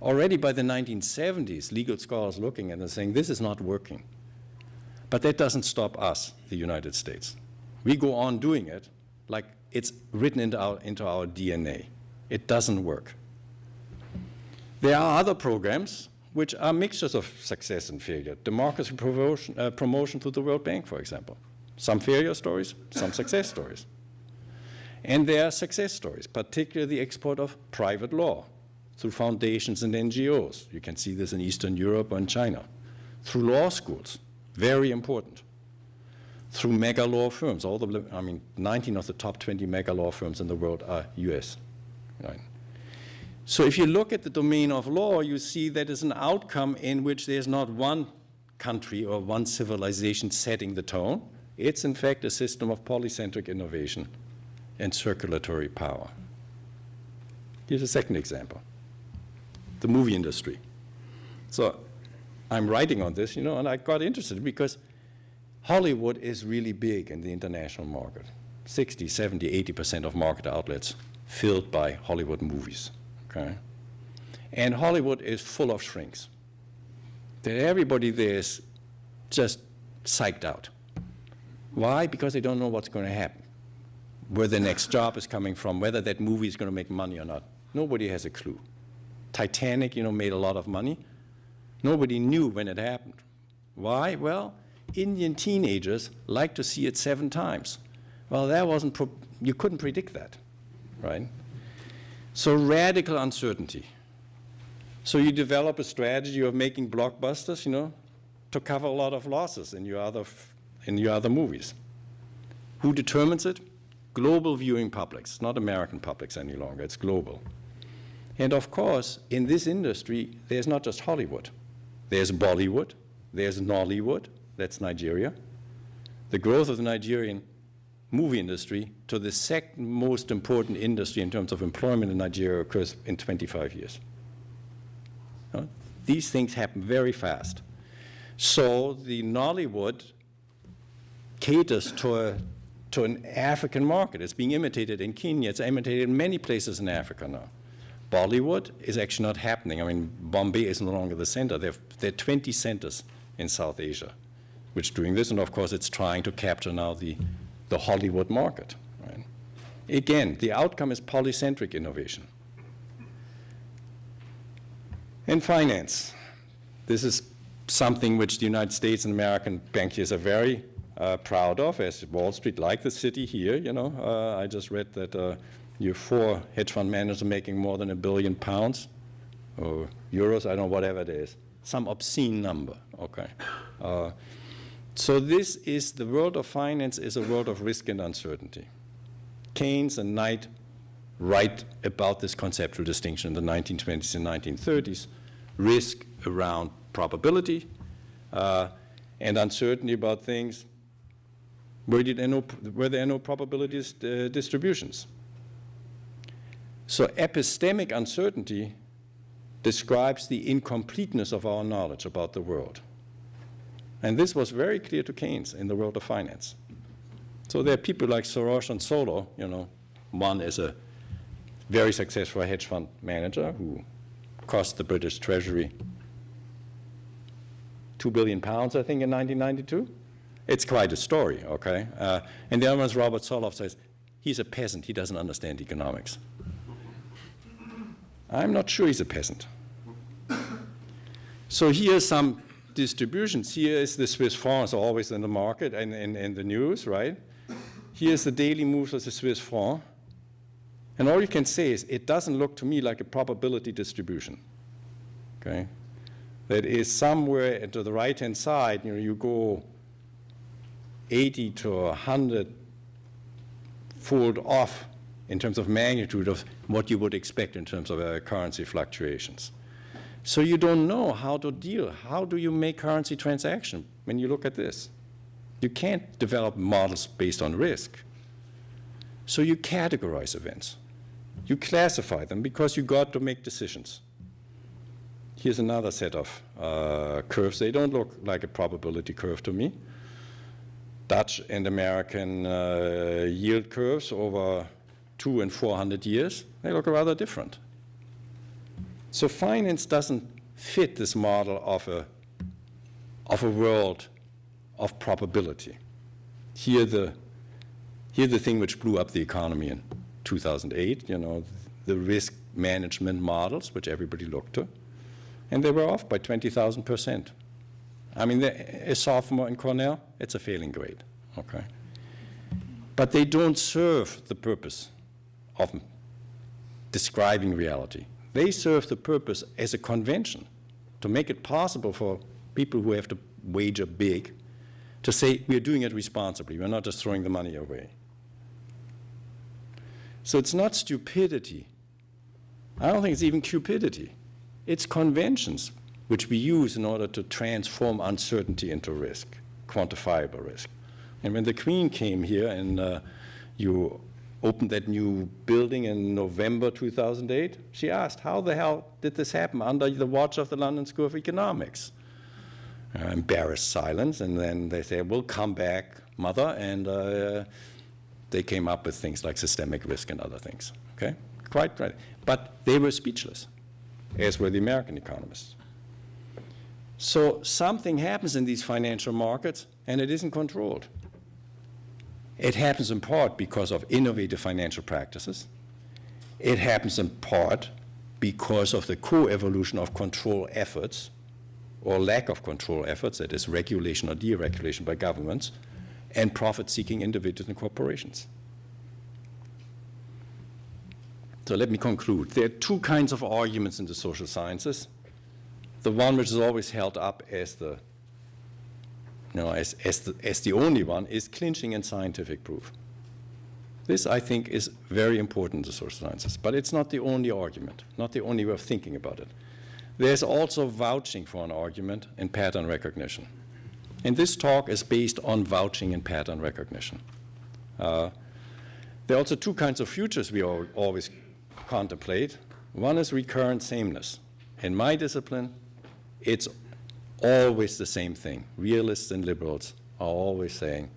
Already by the 1970s, legal scholars looking at it and saying, this is not working. But that doesn't stop us, the United States. We go on doing it like it's written into our DNA. It doesn't work. There are other programs which are mixtures of success and failure. Democracy promotion through the World Bank, for example. Some failure stories, some success stories. And there are success stories, particularly the export of private law through foundations and NGOs. You can see this in Eastern Europe and China. Through law schools, very important. Through mega law firms, 19 of the top 20 mega law firms in the world are US. Right? So if you look at the domain of law, you see that it's an outcome in which there's not one country or one civilization setting the tone. It's in fact a system of polycentric innovation and circulatory power. Here's a second example, the movie industry. So I'm writing on this, and I got interested because Hollywood is really big in the international market. 60, 70, 80% of market outlets filled by Hollywood movies. Okay? And Hollywood is full of shrinks. Everybody there is just psyched out. Why? Because they don't know what's going to happen, where the next job is coming from, whether that movie is going to make money or not. Nobody has a clue. Titanic, made a lot of money. Nobody knew when it happened. Why? Well, Indian teenagers like to see it 7 times. Well, you couldn't predict that, right? So radical uncertainty. So you develop a strategy of making blockbusters, to cover a lot of losses in your other movies. Who determines it? Global viewing publics, not American publics any longer, it's global. And of course, in this industry, there's not just Hollywood. There's Bollywood, there's Nollywood, that's Nigeria. The growth of the Nigerian movie industry to the second most important industry in terms of employment in Nigeria occurs in 25 years. These things happen very fast. So the Nollywood caters to an African market. It's being imitated in Kenya. It's imitated in many places in Africa now. Bollywood is actually not happening. Bombay is no longer the center. There are 20 centers in South Asia which are doing this, and of course it's trying to capture now the Hollywood market. Right? Again, the outcome is polycentric innovation. And finance. This is something which the United States and American bankiers are very proud of, as Wall Street, like the city here. I just read that you have 4 hedge fund managers making more than £1 billion, or euros, I don't know, whatever it is. Some obscene number, okay. So this is, the world of finance is a world of risk and uncertainty. Keynes and Knight write about this conceptual distinction in the 1920s and 1930s, risk around probability and uncertainty about things where there are no probability distributions. So epistemic uncertainty describes the incompleteness of our knowledge about the world. And this was very clear to Keynes in the world of finance. So there are people like Soros and Solow, one is a very successful hedge fund manager who cost the British Treasury £2 billion, I think, in 1992. It's quite a story, okay? And the other one is Robert Solow says, he's a peasant, he doesn't understand economics. I'm not sure he's a peasant. So here are some distributions, here is the Swiss franc, always in the market and in the news, right? Here's the daily moves of the Swiss franc. And all you can say is, it doesn't look to me like a probability distribution, okay? That is somewhere to the right-hand side, you go 80 to 100-fold off in terms of magnitude of what you would expect in terms of currency fluctuations. So you don't know how to deal. How do you make currency transaction when you look at this? You can't develop models based on risk. So you categorize events. You classify them because you got to make decisions. Here's another set of curves. They don't look like a probability curve to me. Dutch and American yield curves over 200 and 400 years, they look rather different. So finance doesn't fit this model of a world of probability. Here the thing which blew up the economy in 2008, the risk management models, which everybody looked to, and they were off by 20,000%. I mean, a sophomore in Cornell, it's a failing grade, okay? But they don't serve the purpose of describing reality. They serve the purpose as a convention to make it possible for people who have to wager big to say, we're doing it responsibly, we're not just throwing the money away. So it's not stupidity. I don't think it's even cupidity. It's conventions which we use in order to transform uncertainty into risk, quantifiable risk. And when the Queen came here and you opened that new building in November 2008, she asked, how the hell did this happen under the watch of the London School of Economics? Embarrassed silence, and then they said, we'll come back, mother, and they came up with things like systemic risk and other things, okay? Quite right. But they were speechless, as were the American economists. So something happens in these financial markets, and it isn't controlled. It happens in part because of innovative financial practices. It happens in part because of the co-evolution of control efforts, or lack of control efforts, that is regulation or deregulation by governments, and profit-seeking individuals and corporations. So let me conclude. There are two kinds of arguments in the social sciences. The one which is always held up as the only one is clinching and scientific proof. This, I think, is very important in the social sciences, but it's not the only argument, not the only way of thinking about it. There's also vouching for an argument and pattern recognition. And this talk is based on vouching and pattern recognition. There are also two kinds of futures we always contemplate. One is recurrent sameness. In my discipline, it's always the same thing. Realists and liberals are always saying,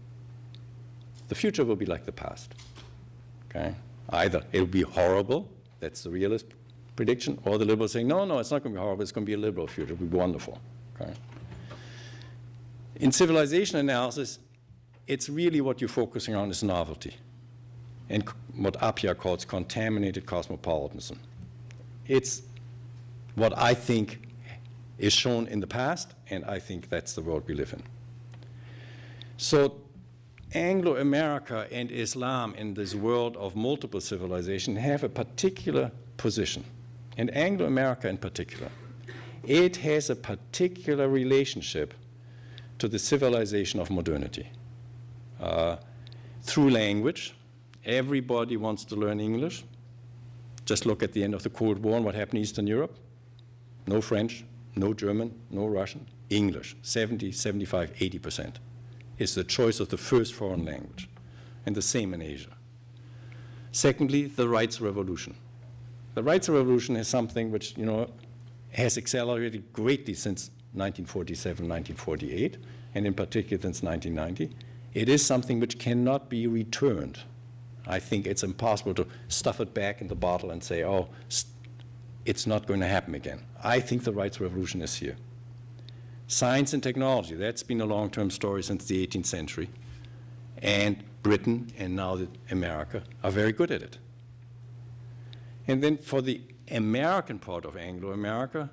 the future will be like the past. Okay? Either it'll be horrible, that's the realist prediction, or the liberals saying, no, it's not going to be horrible, it's going to be a liberal future, it'll be wonderful. Okay? In civilization analysis, it's really what you're focusing on is novelty, and what Appia calls contaminated cosmopolitanism. It's what I think is shown in the past, and I think that's the world we live in. So Anglo-America and Islam in this world of multiple civilization have a particular position, and Anglo-America in particular. It has a particular relationship to the civilization of modernity. Through language, everybody wants to learn English. Just look at the end of the Cold War and what happened in Eastern Europe. No French, no German, no Russian. English, 70, 75, 80%. Is the choice of the first foreign language, and the same in Asia. Secondly, the rights revolution. The rights revolution is something which, has accelerated greatly since 1947, 1948, and in particular since 1990. It is something which cannot be returned. I think it's impossible to stuff it back in the bottle and say, oh, it's not going to happen again. I think the rights revolution is here. Science and technology, that's been a long-term story since the 18th century. And Britain and now America are very good at it. And then for the American part of Anglo-America,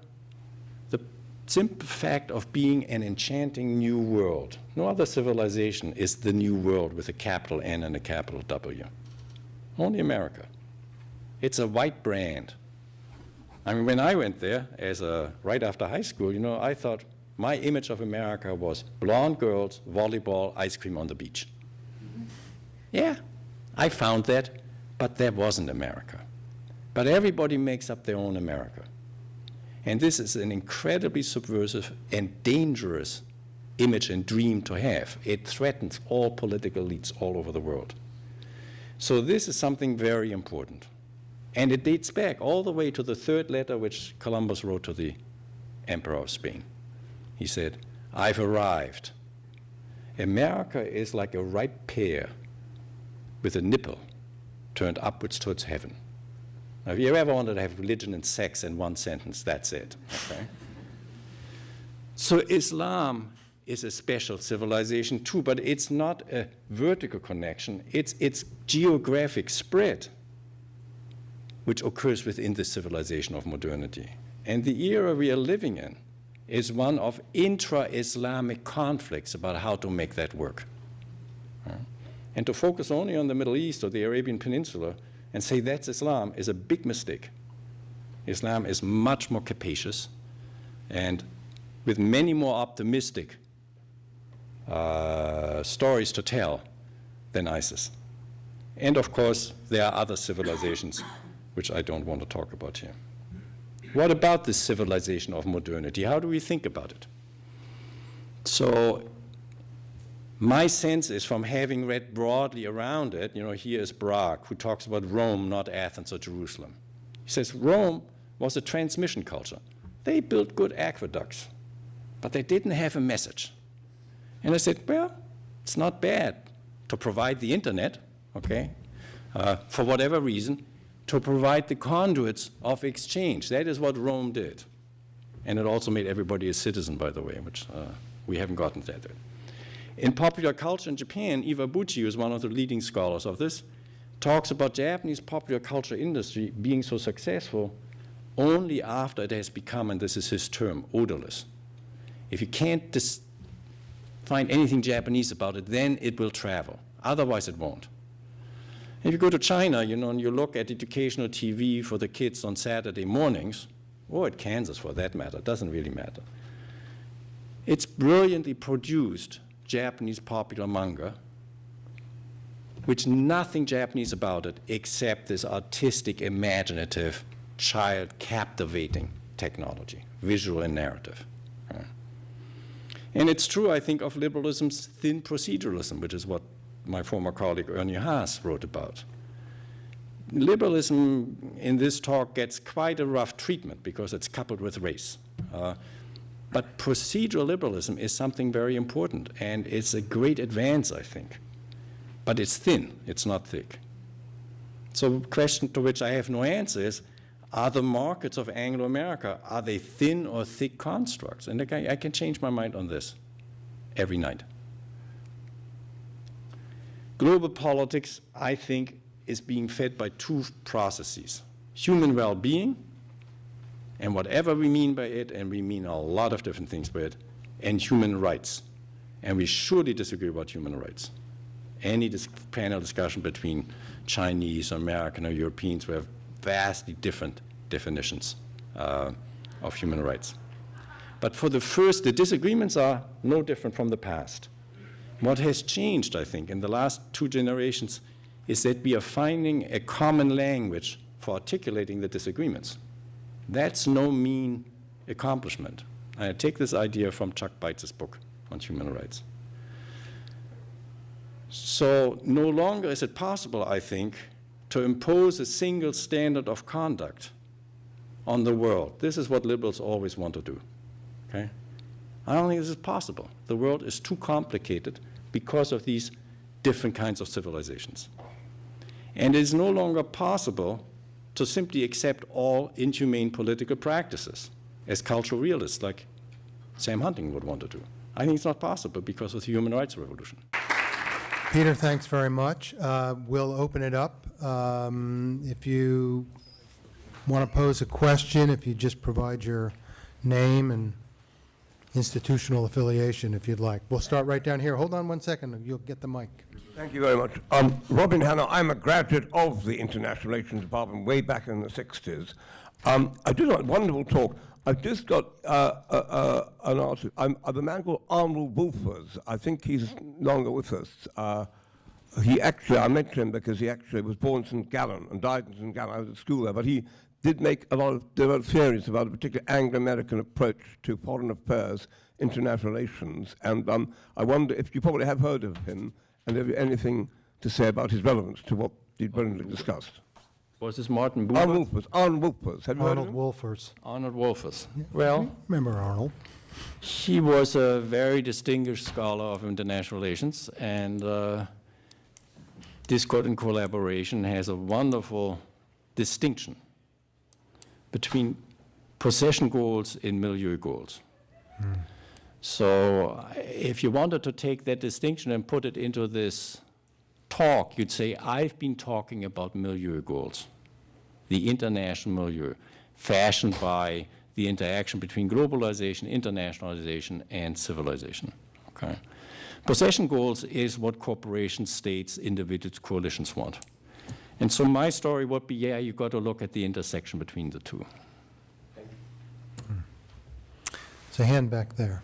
the simple fact of being an enchanting new world. No other civilization is the new world with a capital N and a capital W. Only America. It's a white brand. I mean, when I went there right after high school, you know, I thought my image of America was blonde girls, volleyball, ice cream on the beach. Yeah, I found that, but that wasn't America. But everybody makes up their own America. And this is an incredibly subversive and dangerous image and dream to have. It threatens all political elites all over the world. So this is something very important. And it dates back all the way to the third letter which Columbus wrote to the Emperor of Spain. He said, "I've arrived. America is like a ripe pear with a nipple turned upwards towards heaven." Now, if you ever wanted to have religion and sex in one sentence, that's it. Okay? So Islam is a special civilization too, but it's not a vertical connection. It's geographic spread, which occurs within the civilization of modernity. And the era we are living in is one of intra-Islamic conflicts about how to make that work. And to focus only on the Middle East or the Arabian Peninsula and say that's Islam is a big mistake. Islam is much more capacious and with many more optimistic stories to tell than ISIS. And of course, there are other civilizations which I don't want to talk about here. What about this civilization of modernity? How do we think about it? So my sense is from having read broadly around it, you know, here is Braque, who talks about Rome, not Athens or Jerusalem. He says Rome was a transmission culture. They built good aqueducts, but they didn't have a message. And I said, well, it's not bad to provide the internet, okay, for whatever reason, to provide the conduits of exchange. That is what Rome did. And it also made everybody a citizen, by the way, which we haven't gotten to that. In popular culture in Japan, Iwabuchi, who is one of the leading scholars of this, talks about Japanese popular culture industry being so successful only after it has become, and this is his term, odorless. If you can't find anything Japanese about it, then it will travel. Otherwise, it won't. If you go to China, you know, and you look at educational TV for the kids on Saturday mornings, or at Kansas for that matter, it doesn't really matter. It's brilliantly produced Japanese popular manga, which nothing Japanese about it except this artistic, imaginative, child-captivating technology, visual and narrative. And it's true, I think, of liberalism's thin proceduralism, which is what my former colleague Ernie Haas wrote about. Liberalism in this talk gets quite a rough treatment because it's coupled with race. But procedural liberalism is something very important, and it's a great advance, I think. But it's thin, it's not thick. So the question to which I have no answer is, are the markets of Anglo-America, are they thin or thick constructs? And I can change my mind on this every night. Global politics, I think, is being fed by two processes: human well-being, and whatever we mean by it, and we mean a lot of different things by it, and human rights. And we surely disagree about human rights. Any panel discussion between Chinese, or American, or Europeans, we have vastly different definitions of human rights. But for the first, the disagreements are no different from the past. What has changed, I think, in the last 2 generations is that we are finding a common language for articulating the disagreements. That's no mean accomplishment. I take this idea from Chuck Beitz's book on human rights. So no longer is it possible, I think, to impose a single standard of conduct on the world. This is what liberals always want to do. Okay? I don't think this is possible. The world is too complicated because of these different kinds of civilizations. And it is no longer possible to simply accept all inhumane political practices, as cultural realists like Sam Huntington would want to do. I think it's not possible because of the human rights revolution. Peter, thanks very much. We'll open it up. If you want to pose a question, if you just provide your name and institutional affiliation, if you'd like. We'll start right down here. Hold on one second, you'll get the mic. Thank you very much. Robin Hanna, I'm a graduate of the International Relations Department way back in the 60s. I did a wonderful talk. I've just got an article. I'm a man called Arnold Wolfers. I think he's no longer with us. I met him because he actually was born in St. Gallen and died in St. Gallen. I was at school there, but he did make a lot of develop theories about a particular Anglo-American approach to foreign affairs, international relations, and I wonder if you probably have heard of him, and have you anything to say about his relevance to what you've brilliantly discussed? Was this Martin Buber? Arnold Wolfers. Have you heard of Arnold him? Wolfers. Arnold Wolfers. Well, Remember Arnold? he was a very distinguished scholar of international relations, and Discord and collaboration has a wonderful distinction between possession goals and milieu goals. So if you wanted to take that distinction and put it into this talk, you'd say, I've been talking about milieu goals, the international milieu, fashioned by the interaction between globalization, internationalization, and civilization. Okay? Possession goals is what corporations, states, individuals, coalitions want. And so my story would be, yeah, you've got to look at the intersection between the two. There's a hand back there.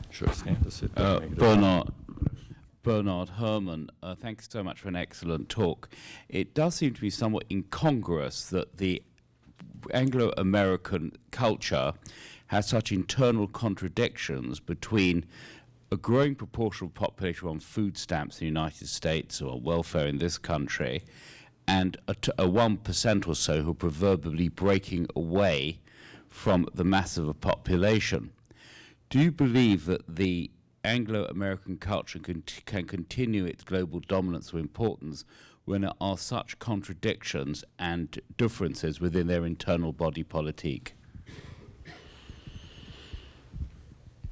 Sure, stand to sit down. Bernard Herrmann, thanks so much for an excellent talk. It does seem to be somewhat incongruous that the Anglo-American culture has such internal contradictions between a growing proportion of the population on food stamps in the United States or welfare in this country, and a 1% or so who are proverbially breaking away from the mass of a population. Do you believe that the Anglo-American culture can continue its global dominance or importance when there are such contradictions and differences within their internal body politique?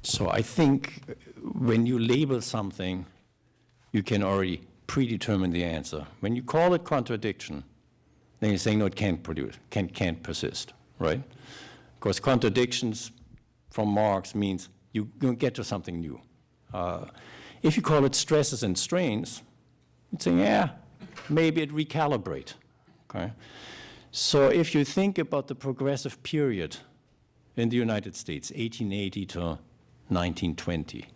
So I think when you label something, you can already predetermine the answer. When you call it contradiction, then you're saying, no, it can't persist, right? Because contradictions from Marx means you get to something new. If you call it stresses and strains, you'd say, yeah, maybe it recalibrate, okay? So if you think about the progressive period in the United States, 1880 to 1920,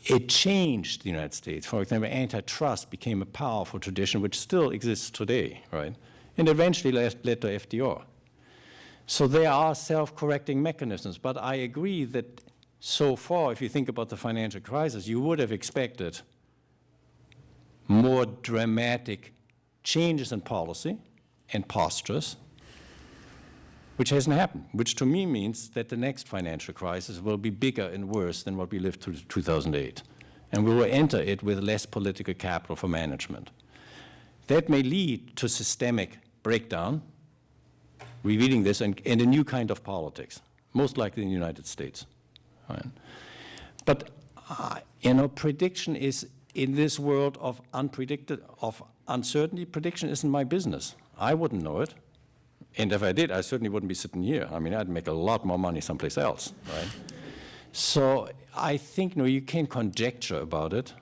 it changed the United States. For example, antitrust became a powerful tradition which still exists today, right? And eventually led to FDR. So there are self-correcting mechanisms, but I agree that so far, if you think about the financial crisis, you would have expected more dramatic changes in policy and postures, which hasn't happened, which to me means that the next financial crisis will be bigger and worse than what we lived through 2008. And we will enter it with less political capital for management. That may lead to systemic breakdown, revealing this, and a new kind of politics, most likely in the United States. Right? But, prediction is, in this world of uncertainty, prediction isn't my business. I wouldn't know it. And if I did, I certainly wouldn't be sitting here. I mean, I'd make a lot more money someplace else, right? So I think, you can conjecture about it.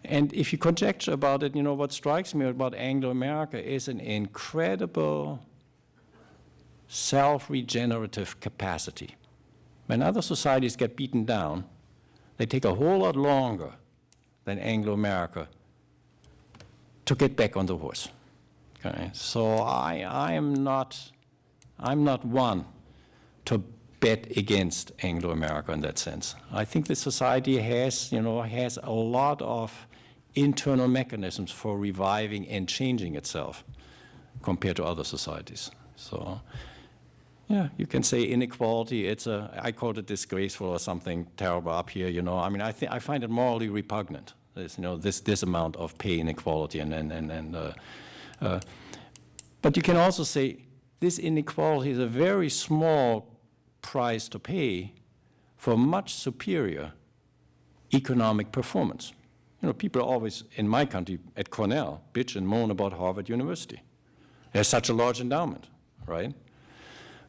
And if you conjecture about it, what strikes me about Anglo-America is an incredible self-regenerative capacity. When other societies get beaten down, they take a whole lot longer than Anglo-America to get back on the horse. Okay, so I'm not one to bet against Anglo-America in that sense. I think the society has a lot of internal mechanisms for reviving and changing itself compared to other societies. So, yeah, you can say inequality. I called it disgraceful or something terrible up here. I find it morally repugnant. This amount of pay inequality but you can also say this inequality is a very small price to pay for much superior economic performance. People always, in my country, at Cornell, bitch and moan about Harvard University. There's such a large endowment, right?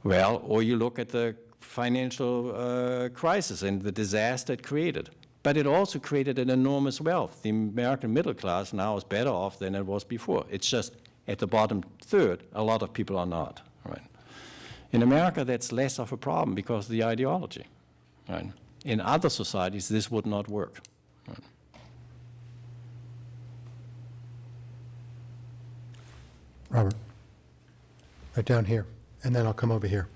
Well, or you look at the financial crisis and the disaster it created. But it also created an enormous wealth. The American middle class now is better off than it was before. It's just at the bottom third, a lot of people are not. Right? In America, that's less of a problem because of the ideology. Right? In other societies, this would not work. Right? Robert, right down here, and then I'll come over here.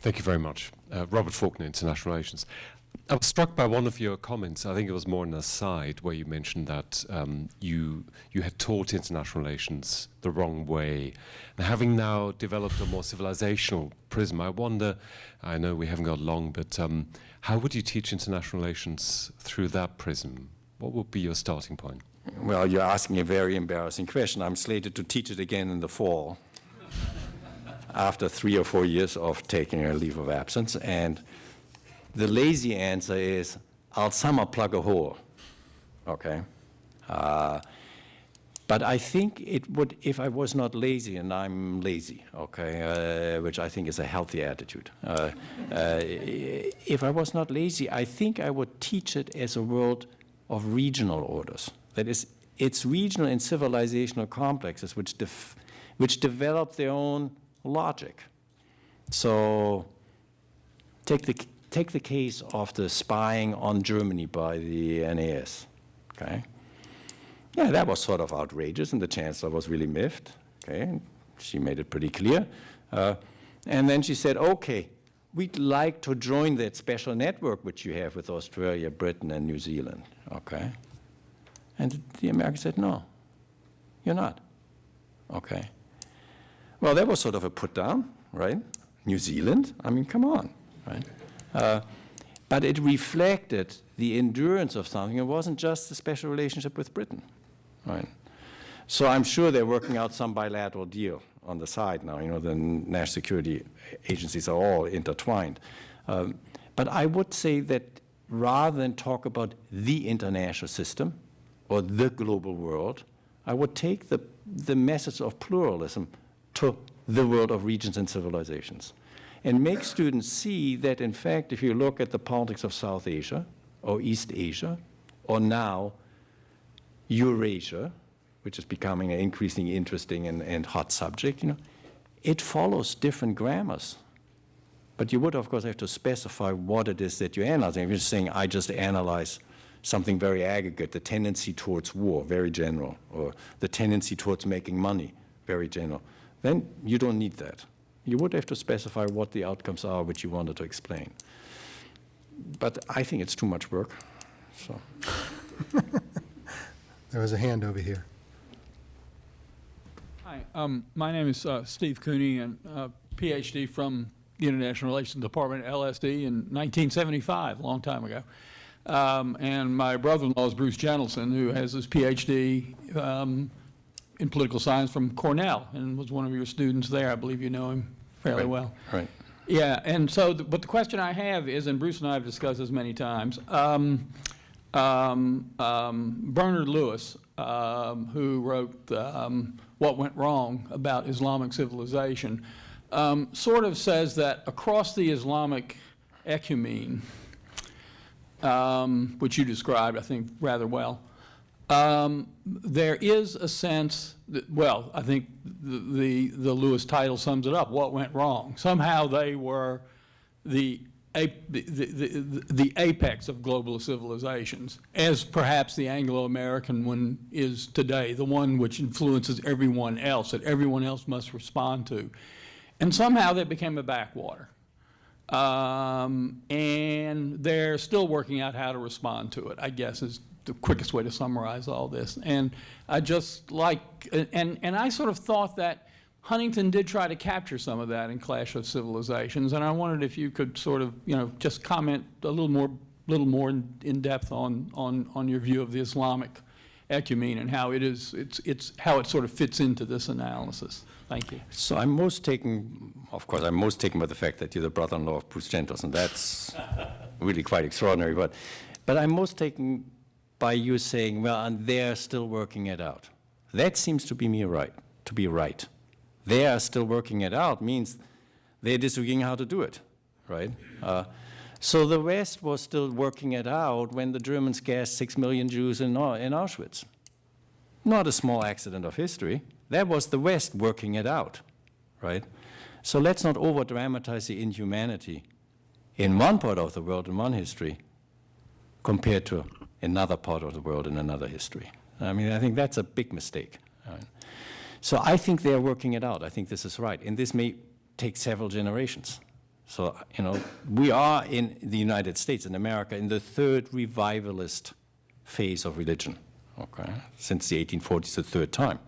Thank you very much. Robert Faulkner, International Relations. I was struck by one of your comments, I think it was more an aside, where you mentioned that you had taught international relations the wrong way. And having now developed a more civilizational prism, I wonder, I know we haven't got long, but how would you teach international relations through that prism? What would be your starting point? Well, you're asking a very embarrassing question. I'm slated to teach it again in the fall after 3 or 4 years of taking a leave of absence. And the lazy answer is, I'll summer plug a hole, okay? But I think it would, if I was not lazy, and I'm lazy, okay, which I think is a healthy attitude. If I was not lazy, I think I would teach it as a world of regional orders. That is, it's regional and civilizational complexes which develop their own logic. So take the case of the spying on Germany by the NAS, okay? Yeah, that was sort of outrageous, and the chancellor was really miffed, okay? She made it pretty clear. And then she said, okay, we'd like to join that special network which you have with Australia, Britain, and New Zealand, okay? And the Americans said, no, you're not, okay? Well, that was sort of a put down, right? New Zealand, I mean, come on, right? But it reflected the endurance of something. It wasn't just a special relationship with Britain, right? So I'm sure they're working out some bilateral deal on the side now. You know, the national security agencies are all intertwined. But I would say that rather than talk about the international system or the global world, I would take the message of pluralism to the world of regions and civilizations and make students see that, in fact, if you look at the politics of South Asia or East Asia or now Eurasia, which is becoming an increasingly interesting and hot subject, you know, it follows different grammars. But you would, of course, have to specify what it is that you're analyzing. If you're just saying, I just analyze something very aggregate, the tendency towards war, very general, or the tendency towards making money, very general, then you don't need that. You would have to specify what the outcomes are which you wanted to explain. But I think it's too much work, so. There was a hand over here. Hi, my name is Steve Cooney, and PhD from the International Relations Department at LSD in 1975, a long time ago. And my brother-in-law is Bruce Jentleson, who has his PhD in political science from Cornell and was one of your students there. I believe you know him fairly well. Right. Yeah, and so, but the question I have is, and Bruce and I have discussed this many times, Bernard Lewis, who wrote What Went Wrong about Islamic Civilization, sort of says that across the Islamic ecumene, which you described, I think, rather well, there is a sense that, well, I think the Lewis title sums it up, What Went Wrong. Somehow they were the apex of global civilizations, as perhaps the Anglo-American one is today, the one which influences everyone else, that everyone else must respond to. And somehow they became a backwater. And they're still working out how to respond to it, I guess, is the quickest way to summarize all this. And I just like, and I sort of thought that Huntington did try to capture some of that in Clash of Civilizations, and I wondered if you could sort of, you know, just comment a little more in depth on your view of the Islamic ecumene and how it's how it sort of fits into this analysis. Thank you. So I'm most taken by the fact that you're the brother-in-law of Bruce Jentleson. That's really quite extraordinary. But I'm most taken by you saying, well, and they're still working it out. That seems to be right. they are still working it out means they're disagreeing how to do it, right? So the West was still working it out when the Germans gassed 6 million Jews in Auschwitz. Not a small accident of history. That was the West working it out, right? So let's not over-dramatize the inhumanity in one part of the world in one history compared to another part of the world in another history. I mean, I think that's a big mistake. Right? So I think they're working it out. I think this is right. And this may take several generations. So, you know, we are in the United States, in America, in the third revivalist phase of religion, okay, since the 1840s, the third time.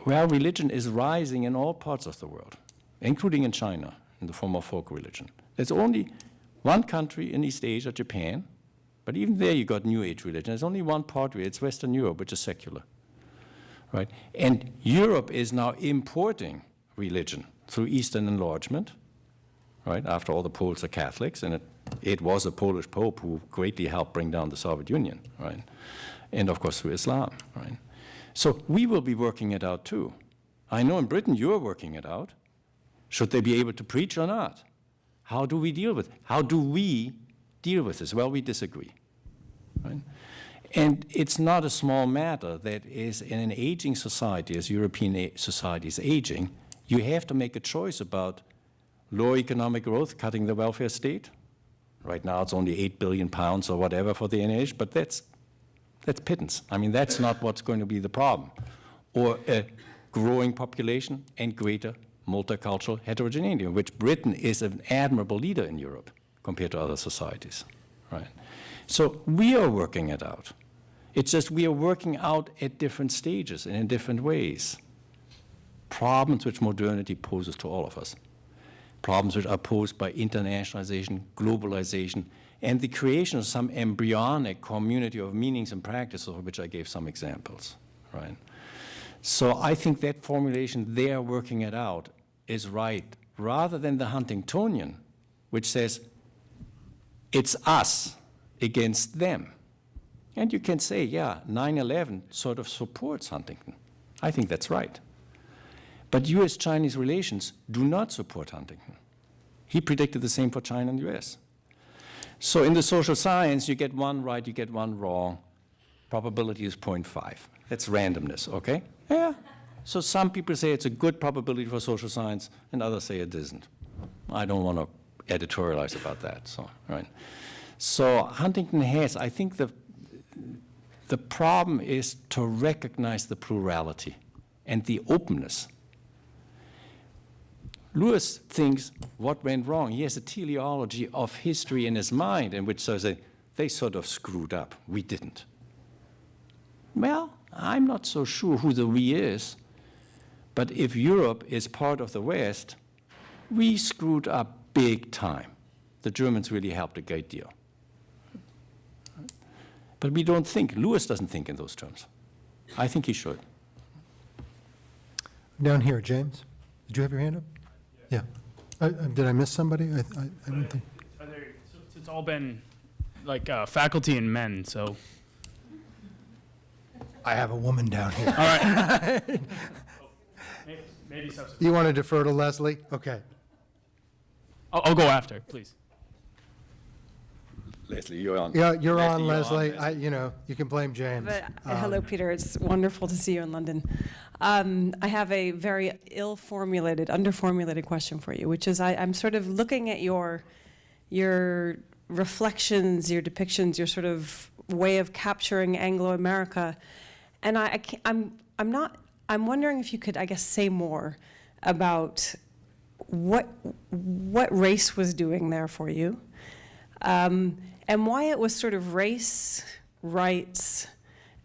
Where religion is rising in all parts of the world, including in China, in the form of folk religion. There's only one country in East Asia, Japan, but even there you got New Age religion. There's only one part of it, it's Western Europe, which is secular, right? And Europe is now importing religion through Eastern enlargement, right? After all, the Poles are Catholics, and it was a Polish Pope who greatly helped bring down the Soviet Union, right? And of course through Islam, right? So we will be working it out too. I know in Britain you're working it out. Should they be able to preach or not? How do we deal with it? How do we deal with this? Well, we disagree, right? And it's not a small matter that is in an aging society, as European society is aging, you have to make a choice about low economic growth, cutting the welfare state. Right now it's only 8 billion pounds or whatever for the NIH, but that's pittance. I mean, that's not what's going to be the problem. Or a growing population and greater multicultural heterogeneity, in which Britain is an admirable leader in Europe compared to other societies, right? So we are working it out. It's just we are working out at different stages and in different ways. Problems which modernity poses to all of us. Problems which are posed by internationalization, globalization, and the creation of some embryonic community of meanings and practices, of which I gave some examples, right? So I think that formulation, they are working it out, is right, rather than the Huntingtonian, which says it's us against them. And you can say, yeah, 9/11 sort of supports Huntington. I think that's right. But US-Chinese relations do not support Huntington. He predicted the same for China and the US. So in the social science, you get one right, you get one wrong. Probability is 0.5. That's randomness, okay? Yeah. So some people say it's a good probability for social science, and others say it isn't. I don't want to editorialize about that, so, right? So Huntington has, I think the problem is to recognize the plurality and the openness. Lewis thinks what went wrong. He has a teleology of history in his mind in which says they sort of screwed up. We didn't. Well, I'm not so sure who the we is, but if Europe is part of the West, we screwed up big time. The Germans really helped a great deal. But we don't think, Lewis doesn't think in those terms. I think he should. Down here, James, did you have your hand up? Yeah. Did I miss somebody? I don't think. It's all been like faculty and men, so. I have a woman down here. All right. Maybe subsequent. You want to defer to Leslie? Okay. I'll go after, please. Leslie, you're on. Yeah, you're on, Leslie, Leslie. You can blame James. But, hello, Peter. It's wonderful to see you in London. I have a very underformulated question for you, which is I'm sort of looking at your reflections, your depictions, your sort of way of capturing Anglo-America, and I'm wondering if you could, I guess, say more about what race was doing there for you. And why it was sort of race, rights,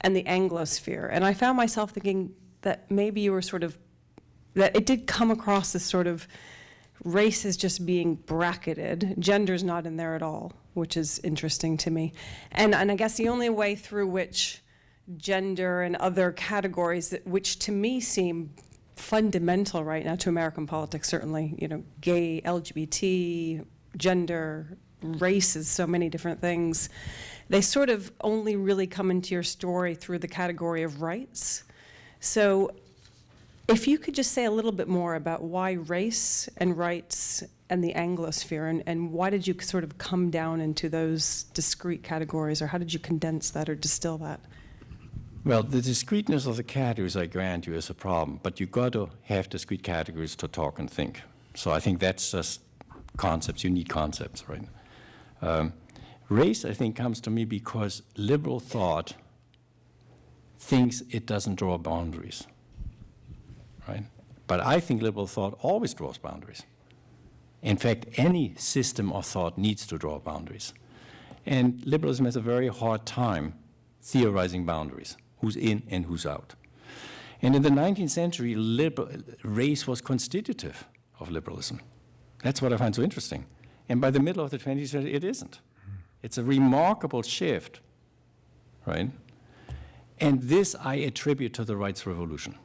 and the Anglosphere. And I found myself thinking that maybe you were that it did come across as sort of race as just being bracketed. Gender's not in there at all, which is interesting to me. And I guess the only way through which gender and other categories, which to me seem fundamental right now to American politics, certainly, gay, LGBT, gender, races, so many different things, they sort of only really come into your story through the category of rights. So If you could just say a little bit more about why race and rights and the Anglosphere, and why did you sort of come down into those discrete categories, or how did you condense that or distill that? Well, the discreteness of the categories, I grant you, is a problem, but you got to have discrete categories to talk and think. So I think that's just concepts. You need concepts, right? Race, I think, comes to me because liberal thought thinks it doesn't draw boundaries, right? But I think liberal thought always draws boundaries. In fact, any system of thought needs to draw boundaries. And liberalism has a very hard time theorizing boundaries, who's in and who's out. And in the 19th century, race was constitutive of liberalism. That's what I find so interesting. And by the middle of the 20th century, it isn't. It's a remarkable shift, right? And this I attribute to the rights revolution.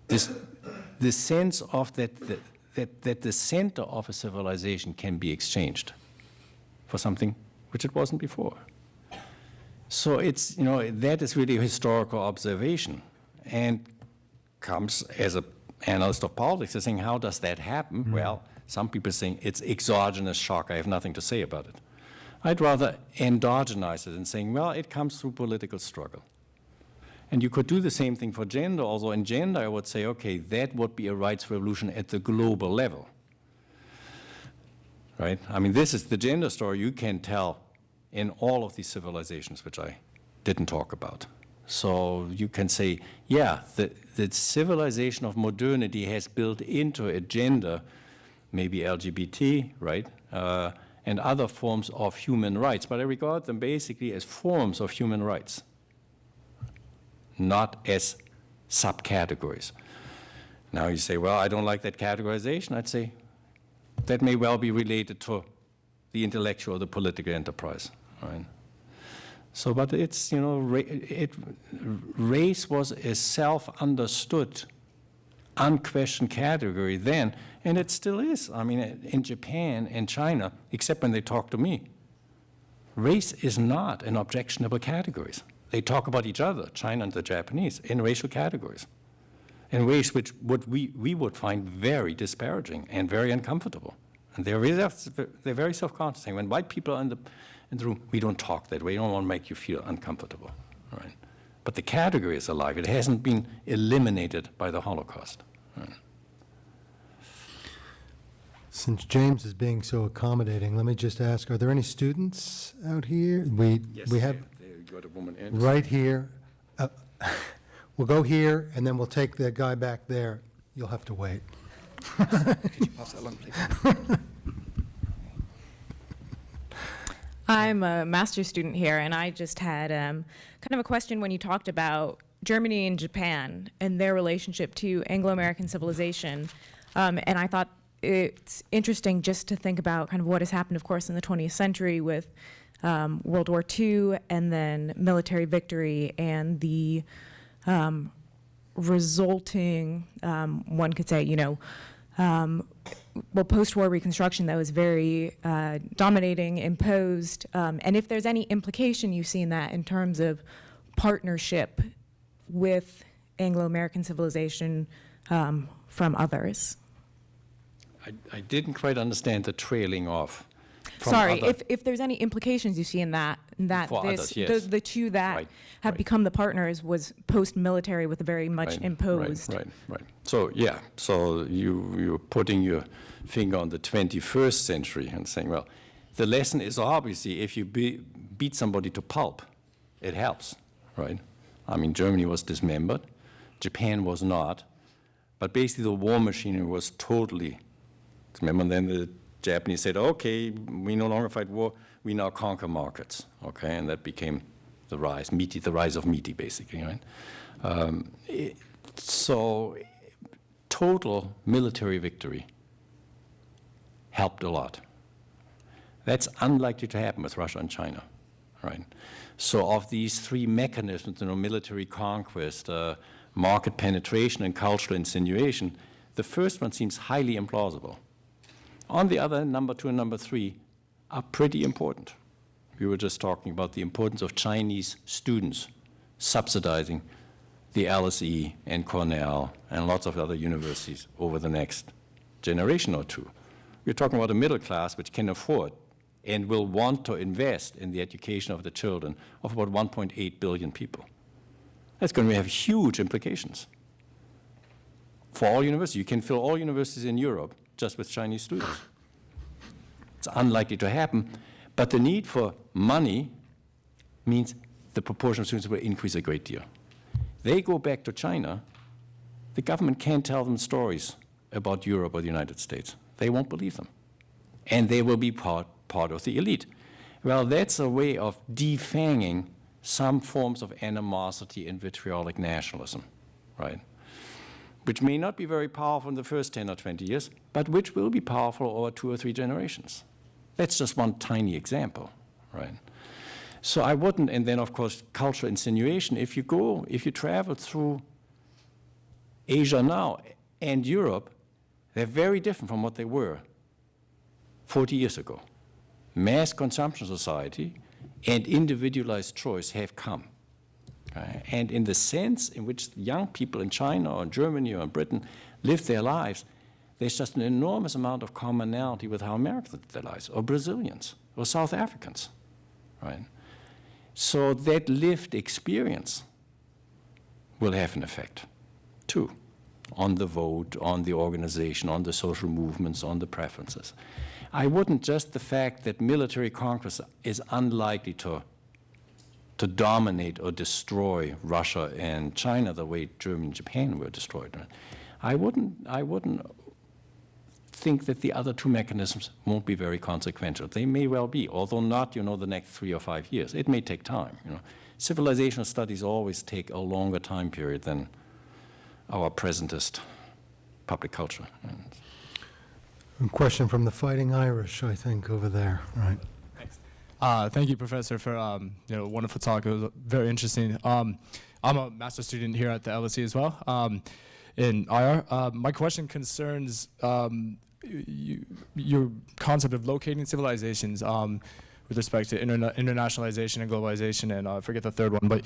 The sense of that the center of a civilization can be exchanged for something which it wasn't before. So it's, that is really a historical observation, and comes as an analyst of politics as saying, how does that happen? Mm-hmm. Well, some people are saying it's exogenous shock. I have nothing to say about it. I'd rather endogenize it and saying, well, it comes through political struggle. And you could do the same thing for gender. Also in gender, I would say, okay, that would be a rights revolution at the global level, right? I mean, this is the gender story you can tell in all of these civilizations, which I didn't talk about. So you can say, yeah, the civilization of modernity has built into a gender, maybe LGBT, right, and other forms of human rights, but I regard them basically as forms of human rights, not as subcategories. Now you say, well, I don't like that categorization. I'd say that may well be related to the intellectual or the political enterprise, right? So, but it's, race was a self-understood, unquestioned category then, and it still is. I mean, in Japan and China, except when they talk to me, race is not an objectionable category. They talk about each other, China and the Japanese, in racial categories, in ways which we would find very disparaging and very uncomfortable. And they're very self-conscious. When white people are in the room, we don't talk that way. We don't want to make you feel uncomfortable, right? But the category is alive. It hasn't been eliminated by the Holocaust. Right? Since James is being so accommodating, let me just ask, are there any students out here? We have got a woman right here. We'll go here, and then we'll take the guy back there. You'll have to wait. Could you pass that along, please? I'm a master's student here, and I just had kind of a question when you talked about Germany and Japan and their relationship to Anglo-American civilization. And I thought it's interesting just to think about kind of what has happened, of course, in the 20th century with World War II and then military victory and the resulting, one could say, post-war Reconstruction that was very dominating, imposed, and if there's any implication you see in that in terms of partnership with Anglo-American civilization from others. I didn't quite understand the trailing off. Sorry, if there's any implications you see in that For this, others, yes. the two that have become the partners was post-military with a very much imposed. Right. So, yeah, so you're putting your finger on the 21st century and saying, well, the lesson is obviously if you beat somebody to pulp, it helps, right? I mean, Germany was dismembered, Japan was not, but basically the war machinery was totally dismembered. And then the Japanese said, okay, we no longer fight war, we now conquer markets, okay? And that became the rise of meaty, basically, right? So total military victory helped a lot. That's unlikely to happen with Russia and China, right? So of these three mechanisms, military conquest, market penetration, and cultural insinuation, the first one seems highly implausible. On the other hand, number 2 and number 3 are pretty important. We were just talking about the importance of Chinese students subsidizing the LSE and Cornell and lots of other universities over the next generation or two. We're talking about a middle class which can afford and will want to invest in the education of the children of about 1.8 billion people. That's going to have huge implications for all universities. You can fill all universities in Europe just with Chinese students. It's unlikely to happen, but the need for money means the proportion of students will increase a great deal. They go back to China, the government can't tell them stories about Europe or the United States. They won't believe them. And they will be part of the elite. Well, that's a way of defanging some forms of animosity and vitriolic nationalism, right? Which may not be very powerful in the first 10 or 20 years, but which will be powerful over 2 or 3 generations. That's just one tiny example, right? So I wouldn't, and then of course, cultural insinuation. If you travel through Asia now and Europe, they're very different from what they were 40 years ago. Mass consumption society and individualized choice have come. And in the sense in which young people in China or in Germany or in Britain live their lives, there's just an enormous amount of commonality with how Americans live their lives, or Brazilians, or South Africans, right? So that lived experience will have an effect, too, on the vote, on the organization, on the social movements, on the preferences. I wouldn't just the fact that military conquest is unlikely to dominate or destroy Russia and China the way Germany and Japan were destroyed. I wouldn't think that the other 2 mechanisms won't be very consequential. They may well be, although not, the next 3 or 5 years. It may take time. Civilizational studies always take a longer time period than our presentist public culture. A question from the Fighting Irish, I think, over there. Right. Thanks. Thank you, Professor, for wonderful talk. It was very interesting. I'm a master's student here at the LSE as well, in IR. My question concerns your concept of locating civilizations with respect to internationalization and globalization, and I forget the third one, but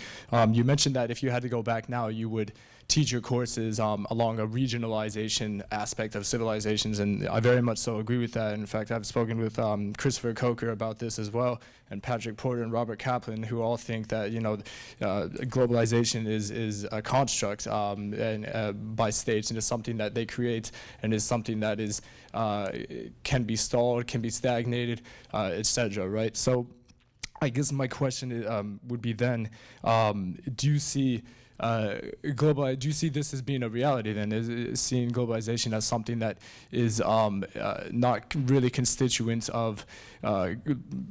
you mentioned that if you had to go back now, you would teach your courses along a regionalization aspect of civilizations, and I very much so agree with that. In fact, I've spoken with Christopher Coker about this as well, and Patrick Porter and Robert Kaplan, who all think that globalization is a construct by states, and is something that they create, and is something that is can be stalled, can be stagnated, etc. Right? So, I guess my question would be then: do you see do you see this as being a reality then? Is seeing globalization as something that is not really constituent of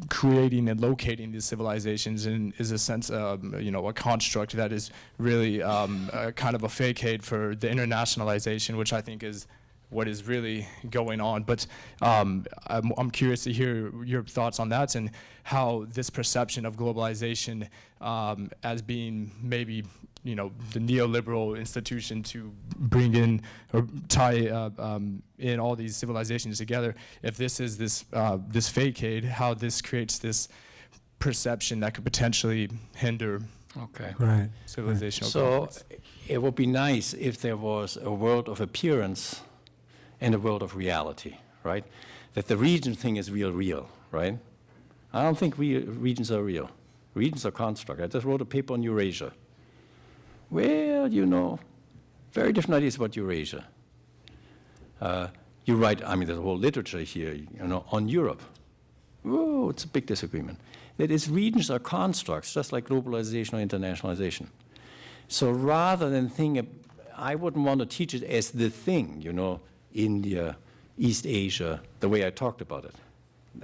creating and locating these civilizations, and is a sense of, a construct that is really kind of a facade for the internationalization, which I think is what is really going on. But I'm curious to hear your thoughts on that, and how this perception of globalization as being maybe the neoliberal institution to bring in or tie in all these civilizations together, if this is this facade, how this creates this perception that could potentially hinder civilizational So it would be nice if there was a world of appearance and a world of reality, right? That the region thing is real, right? I don't think regions are real. Regions are construct. I just wrote a paper on Eurasia. Well, very different ideas about Eurasia. You write, there's a whole literature here, on Europe. Whoa, it's a big disagreement. That is, regions are constructs, just like globalization or internationalization. So rather than I wouldn't want to teach it as the thing, India, East Asia, the way I talked about it.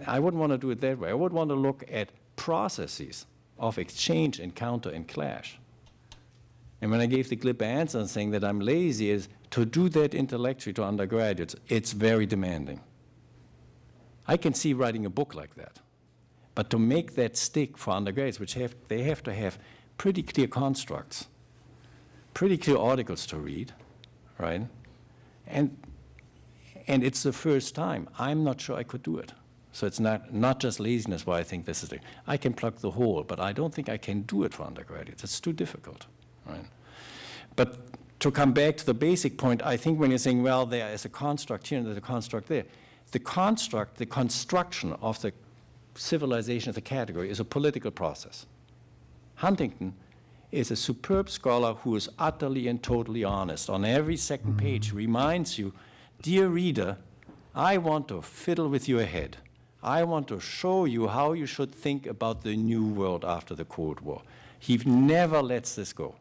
I wouldn't want to do it that way. I would want to look at processes of exchange, encounter, and clash. And when I gave the glib answer saying that I'm lazy, is to do that intellectually to undergraduates, it's very demanding. I can see writing a book like that. But to make that stick for undergraduates, they have to have pretty clear constructs, pretty clear articles to read, right? And it's the first time. I'm not sure I could do it. So it's not just laziness why I think this is I can plug the hole, but I don't think I can do it for undergraduates. It's too difficult, right? But to come back to the basic point, I think when you're saying, well, there is a construct here and there's a construct there, the construction of the civilization as a category is a political process. Huntington is a superb scholar who is utterly and totally honest. On every second page reminds you, dear reader, I want to fiddle with your head. I want to show you how you should think about the new world after the Cold War. He never lets this go.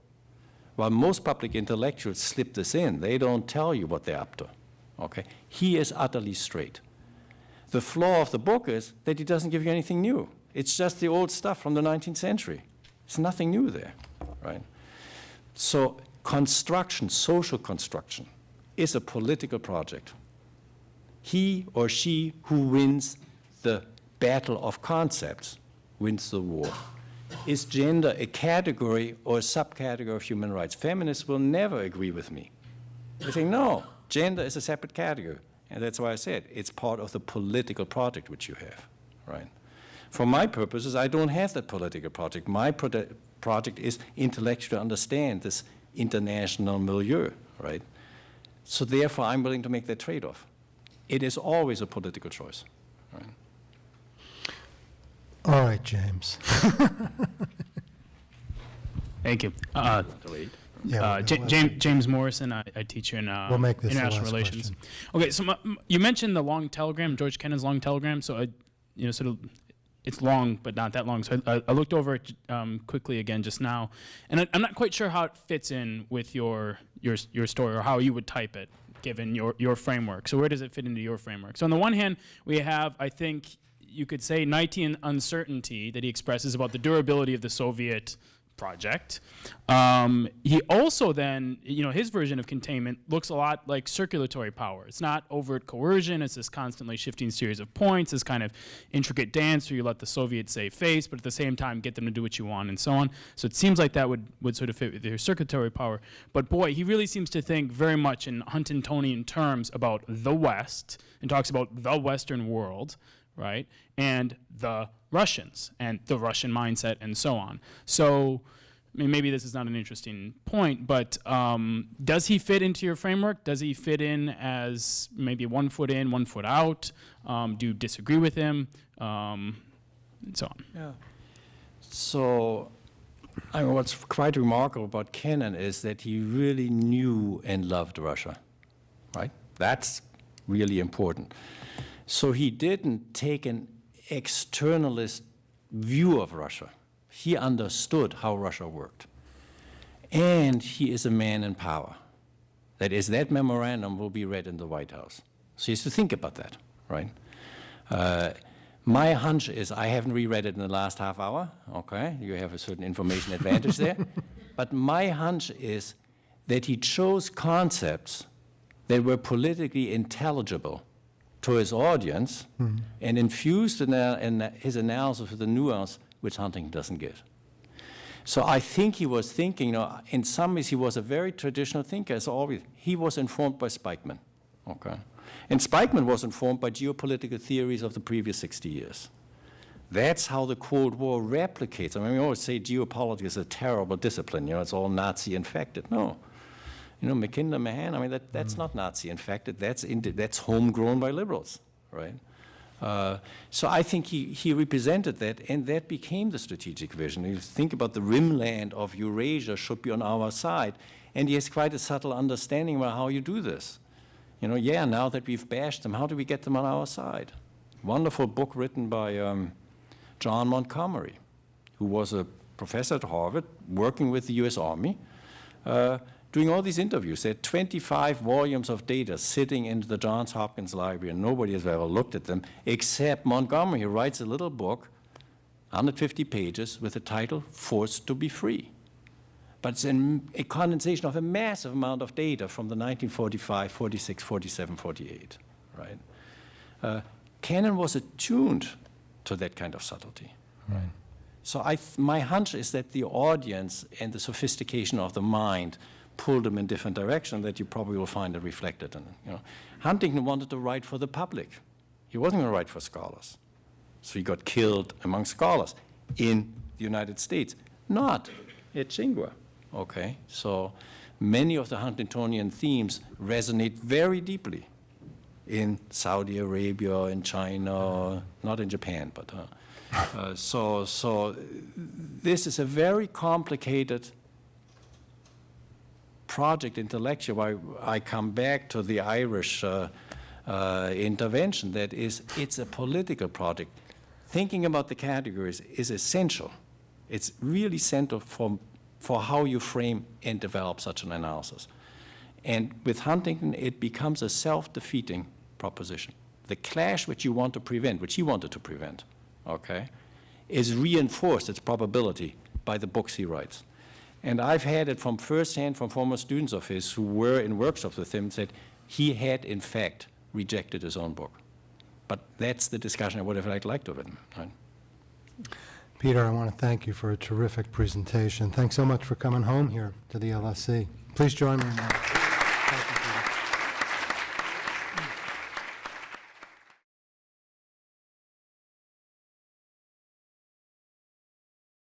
While most public intellectuals slip this in, they don't tell you what they're up to. Okay? He is utterly straight. The flaw of the book is that he doesn't give you anything new. It's just the old stuff from the 19th century. There's nothing new there, right? So construction, social construction, is a political project. He or she who wins the battle of concepts wins the war. Is gender a category or a subcategory of human rights? Feminists will never agree with me. They say, no, gender is a separate category. And that's why I said it's part of the political project which you have, right? For my purposes, I don't have that political project. My project is intellectual to understand this international milieu, right? So therefore, I'm willing to make that trade-off. It is always a political choice, right? All right, James. Thank you. Yeah, James Morrison, I teach you in We'll make this the international last relations. question. Okay, so you mentioned the long telegram, George Kennan's long telegram. So sort of, it's long, but not that long. So I looked over it quickly again just now, and I'm not quite sure how it fits in with your story or how you would type it, given your framework. So where does it fit into your framework? So on the one hand, we have, I think, you could say, Knightian uncertainty that he expresses about the durability of the Soviet project. He also then, his version of containment looks a lot like circulatory power. It's not overt coercion, it's this constantly shifting series of points, this kind of intricate dance where you let the Soviets save face, but at the same time get them to do what you want and so on. So it seems like that would sort of fit with your circulatory power. But boy, he really seems to think very much in Huntingtonian terms about the West and talks about the Western world, right? And the Russians and the Russian mindset and so on. So, I mean, maybe this is not an interesting point, but does he fit into your framework? Does he fit in as maybe 1 foot in, 1 foot out? Do you disagree with him? And so on. Yeah. So, I mean, what's quite remarkable about Kennan is that he really knew and loved Russia, right? That's really important. So he didn't take an externalist view of Russia. He understood how Russia worked. And he is a man in power. That is, that memorandum will be read in the White House. So he has to think about that, right? My hunch is, I haven't reread it in the last half hour, okay? You have a certain information advantage there. But my hunch is that he chose concepts that were politically intelligible to his audience and infused in his analysis with the nuance which Huntington doesn't get. So I think he was thinking, in some ways he was a very traditional thinker, as always. He was informed by Spikeman, okay? And Spikeman was informed by geopolitical theories of the previous 60 years. That's how the Cold War replicates. I mean, we always say geopolitics is a terrible discipline, it's all Nazi infected. No. McKinley, Mahan, I mean, that's not Nazi infected, that's homegrown by liberals, right? So I think he represented that, and that became the strategic vision. You think about the rimland of Eurasia should be on our side, and he has quite a subtle understanding about how you do this. Now that we've bashed them, how do we get them on our side? Wonderful book written by John Montgomery, who was a professor at Harvard, working with the US Army, doing all these interviews. There are 25 volumes of data sitting in the Johns Hopkins Library, and nobody has ever looked at them except Montgomery, who writes a little book, 150 pages, with the title Forced to be Free. But it's a condensation of a massive amount of data from the 1945, 46, 47, 48, right? Kennan was attuned to that kind of subtlety, right? So my hunch is that the audience and the sophistication of the mind pulled them in different directions that you probably will find it reflected in. Huntington wanted to write for the public. He wasn't going to write for scholars. So he got killed among scholars in the United States, not at Tsinghua. Okay, so many of the Huntingtonian themes resonate very deeply in Saudi Arabia, in China, not in Japan, but so this is a very complicated project intellectually. I come back to the Irish intervention. That is, it's a political project. Thinking about the categories is essential. It's really central for how you frame and develop such an analysis. And with Huntington, it becomes a self-defeating proposition. The clash which you want to prevent, which he wanted to prevent, okay, is reinforced, its probability, by the books he writes. And I've had it from firsthand from former students of his who were in workshops with him, said he had, in fact, rejected his own book. But that's the discussion I would have liked to have written. Right? Peter, I want to thank you for a terrific presentation. Thanks so much for coming home here to the LSE. Please join me in that.